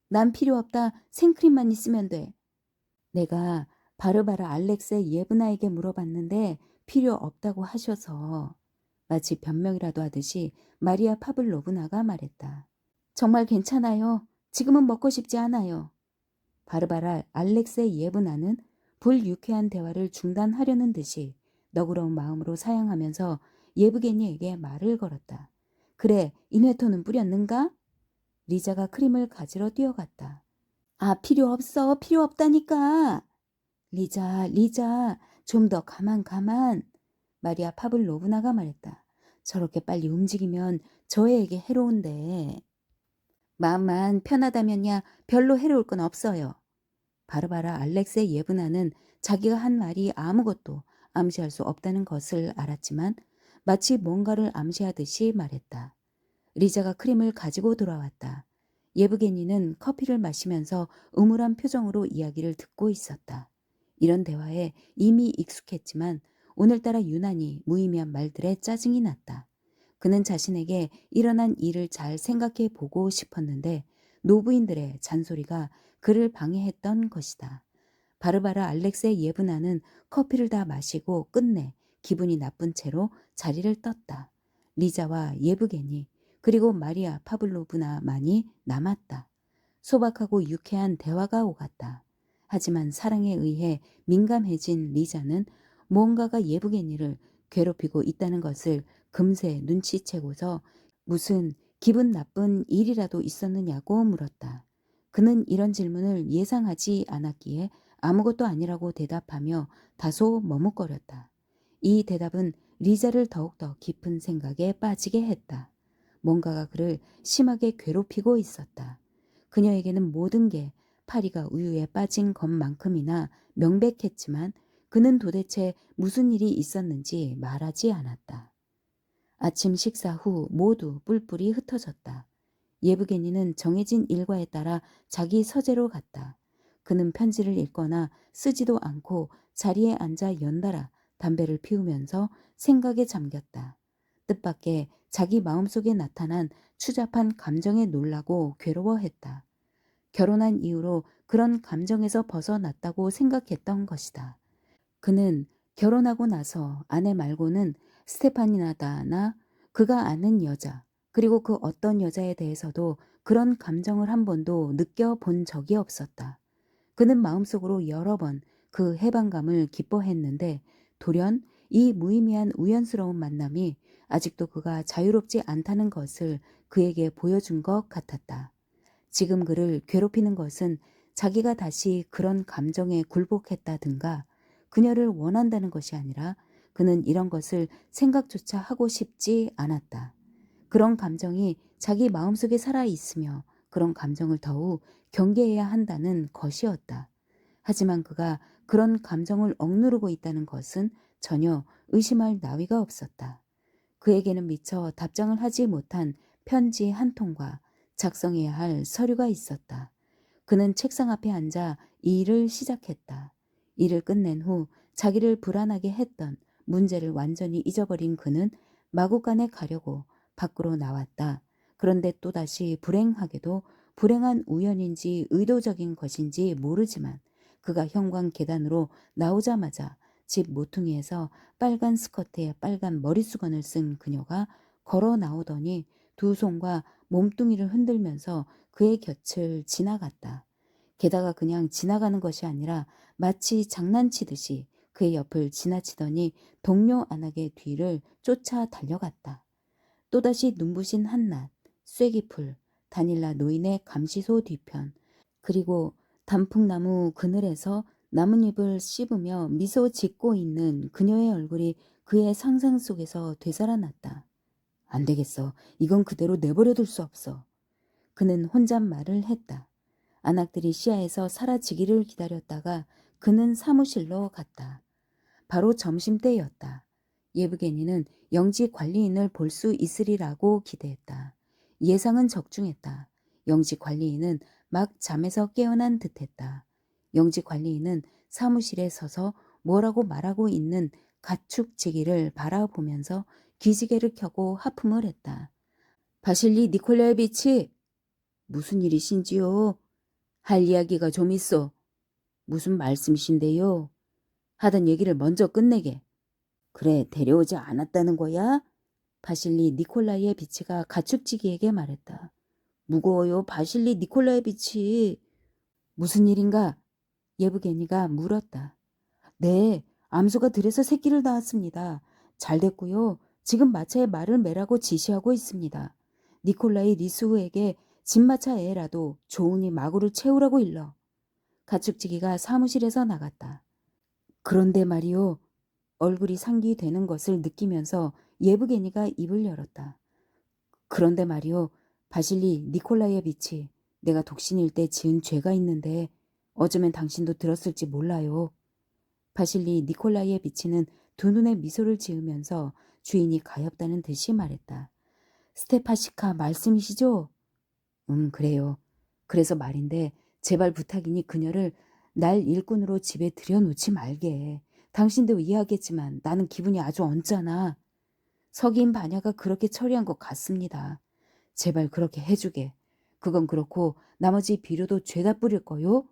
난 필요 없다. 생크림만 있으면 돼. 내가 바르바라 알렉세 예브나에게 물어봤는데 필요 없다고 하셔서. 마치 변명이라도 하듯이 마리아 파블로브나가 말했다. 정말 괜찮아요. 지금은 먹고 싶지 않아요. 바르바라 알렉세 예브나는 불유쾌한 대화를 중단하려는 듯이 너그러운 마음으로 사양하면서 예브게니에게 말을 걸었다. 그래, 인회토는 뿌렸는가? 리자가 크림을 가지러 뛰어갔다. 필요 없어. 필요 없다니까. 리자, 좀 더 가만. 마리아 파블로브나가 말했다. 저렇게 빨리 움직이면 저희에게 해로운데. 마음만 편하다면야 별로 해로울 건 없어요. 바르바라 알렉세 예브나는 자기가 한 말이 아무것도 암시할 수 없다는 것을 알았지만 마치 뭔가를 암시하듯이 말했다. 리자가 크림을 가지고 돌아왔다. 예브게니는 커피를 마시면서 음울한 표정으로 이야기를 듣고 있었다. 이런 대화에 이미 익숙했지만 오늘따라 유난히 무의미한 말들에 짜증이 났다. 그는 자신에게 일어난 일을 잘 생각해 보고 싶었는데 노부인들의 잔소리가 그를 방해했던 것이다. 바르바라 알렉세 예브나는 커피를 다 마시고 끝내 기분이 나쁜 채로 자리를 떴다. 리자와 예브게니 그리고 마리아 파블로브나만이 남았다. 소박하고 유쾌한 대화가 오갔다. 하지만 사랑에 의해 민감해진 리자는 뭔가가 예브게니를 괴롭히고 있다는 것을 금세 눈치채고서 무슨 기분 나쁜 일이라도 있었느냐고 물었다. 그는 이런 질문을 예상하지 않았기에 아무것도 아니라고 대답하며 다소 머뭇거렸다. 이 대답은 리자를 더욱더 깊은 생각에 빠지게 했다. 뭔가가 그를 심하게 괴롭히고 있었다. 그녀에게는 모든 게 파리가 우유에 빠진 것만큼이나 명백했지만 그는 도대체 무슨 일이 있었는지 말하지 않았다. 아침 식사 후 모두 뿔뿔이 흩어졌다. 예브게니는 정해진 일과에 따라 자기 서재로 갔다. 그는 편지를 읽거나 쓰지도 않고 자리에 앉아 연달아 담배를 피우면서 생각에 잠겼다. 뜻밖의 자기 마음속에 나타난 추잡한 감정에 놀라고 괴로워했다. 결혼한 이후로 그런 감정에서 벗어났다고 생각했던 것이다. 그는 결혼하고 나서 아내 말고는 스테파니나다나 그가 아는 여자, 그리고 그 어떤 여자에 대해서도 그런 감정을 한 번도 느껴본 적이 없었다. 그는 마음속으로 여러 번 그 해방감을 기뻐했는데 돌연 이 무의미한 우연스러운 만남이 아직도 그가 자유롭지 않다는 것을 그에게 보여준 것 같았다. 지금 그를 괴롭히는 것은 자기가 다시 그런 감정에 굴복했다든가 그녀를 원한다는 것이 아니라 그는 이런 것을 생각조차 하고 싶지 않았다. 그런 감정이 자기 마음속에 살아 있으며 그런 감정을 더욱 경계해야 한다는 것이었다. 하지만 그가 그런 감정을 억누르고 있다는 것은 전혀 의심할 나위가 없었다. 그에게는 미처 답장을 하지 못한 편지 한 통과 작성해야 할 서류가 있었다. 그는 책상 앞에 앉아 이 일을 시작했다. 일을 끝낸 후 자기를 불안하게 했던 문제를 완전히 잊어버린 그는 마구간에 가려고 밖으로 나왔다. 그런데 또다시 불행하게도 불행한 우연인지 의도적인 것인지 모르지만 그가 현관 계단으로 나오자마자 집 모퉁이에서 빨간 스커트에 빨간 머리수건을 쓴 그녀가 걸어 나오더니 두 손과 몸뚱이를 흔들면서 그의 곁을 지나갔다. 게다가 그냥 지나가는 것이 아니라 마치 장난치듯이 그의 옆을 지나치더니 동료 안악의 뒤를 쫓아 달려갔다. 또다시 눈부신 한낮, 쐐기풀, 다닐라 노인의 감시소 뒤편, 그리고 단풍나무 그늘에서 나뭇잎을 씹으며 미소 짓고 있는 그녀의 얼굴이 그의 상상 속에서 되살아났다. 안 되겠어. 이건 그대로 내버려둘 수 없어. 그는 혼잣말을 했다. 안악들이 시야에서 사라지기를 기다렸다가 그는 사무실로 갔다. 바로 점심때였다. 예브게니는 영지 관리인을 볼 수 있으리라고 기대했다. 예상은 적중했다. 영지 관리인은 막 잠에서 깨어난 듯했다. 영지 관리인은 사무실에 서서 뭐라고 말하고 있는 가축지기를 바라보면서 기지개를 켜고 하품을 했다. 바실리 니콜라에비치, 무슨 일이신지요? 할 이야기가 좀 있어. 무슨 말씀이신데요? 하던 얘기를 먼저 끝내게. 그래, 데려오지 않았다는 거야? 바실리 니콜라이에비치가 가축지기에게 말했다. 무거워요, 바실리 니콜라이에비치. 무슨 일인가? 예브게니가 물었다. 네, 암소가 들에서 새끼를 낳았습니다. 잘 됐고요. 지금 마차에 말을 매라고 지시하고 있습니다. 니콜라이 리스후에게 진마차 애라도 좋으니 마구를 채우라고 일러. 가축지기가 사무실에서 나갔다. 그런데 말이오. 얼굴이 상기되는 것을 느끼면서 예브게니가 입을 열었다. 그런데 말이오. 바실리 니콜라예비치, 내가 독신일 때 지은 죄가 있는데 어쩌면 당신도 들었을지 몰라요. 바실리 니콜라예비치는 두 눈에 미소를 지으면서 주인이 가엾다는 듯이 말했다. 스테파시카 말씀이시죠? 그래요. 그래서 말인데 제발 부탁이니 그녀를 날 일꾼으로 집에 들여놓지 말게. 당신도 이해하겠지만 나는 기분이 아주 언짢아. 석인 바냐가 그렇게 처리한 것 같습니다. 제발 그렇게 해주게. 그건 그렇고 나머지 비료도 죄다 뿌릴 거요?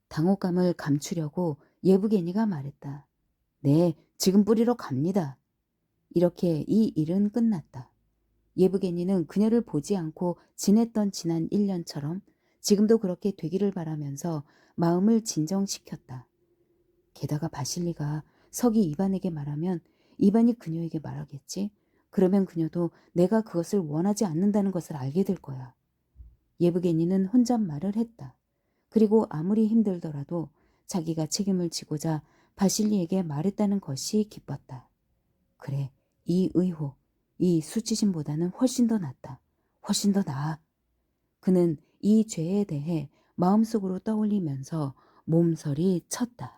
당혹감을 감추려고 예부게니가 말했다. 네, 지금 뿌리러 갑니다. 이렇게 이 일은 끝났다. 예브게니는 그녀를 보지 않고 지냈던 지난 1년처럼 지금도 그렇게 되기를 바라면서 마음을 진정시켰다. 게다가 바실리가 석이 이반에게 말하면 이반이 그녀에게 말하겠지. 그러면 그녀도 내가 그것을 원하지 않는다는 것을 알게 될 거야. 예브게니는 혼잣말을 했다. 그리고 아무리 힘들더라도 자기가 책임을 지고자 바실리에게 말했다는 것이 기뻤다. 그래, 이 의혹, 이 수치심보다는 훨씬 더 낫다. 훨씬 더 나아. 그는 이 죄에 대해 마음속으로 떠올리면서 몸서리 쳤다.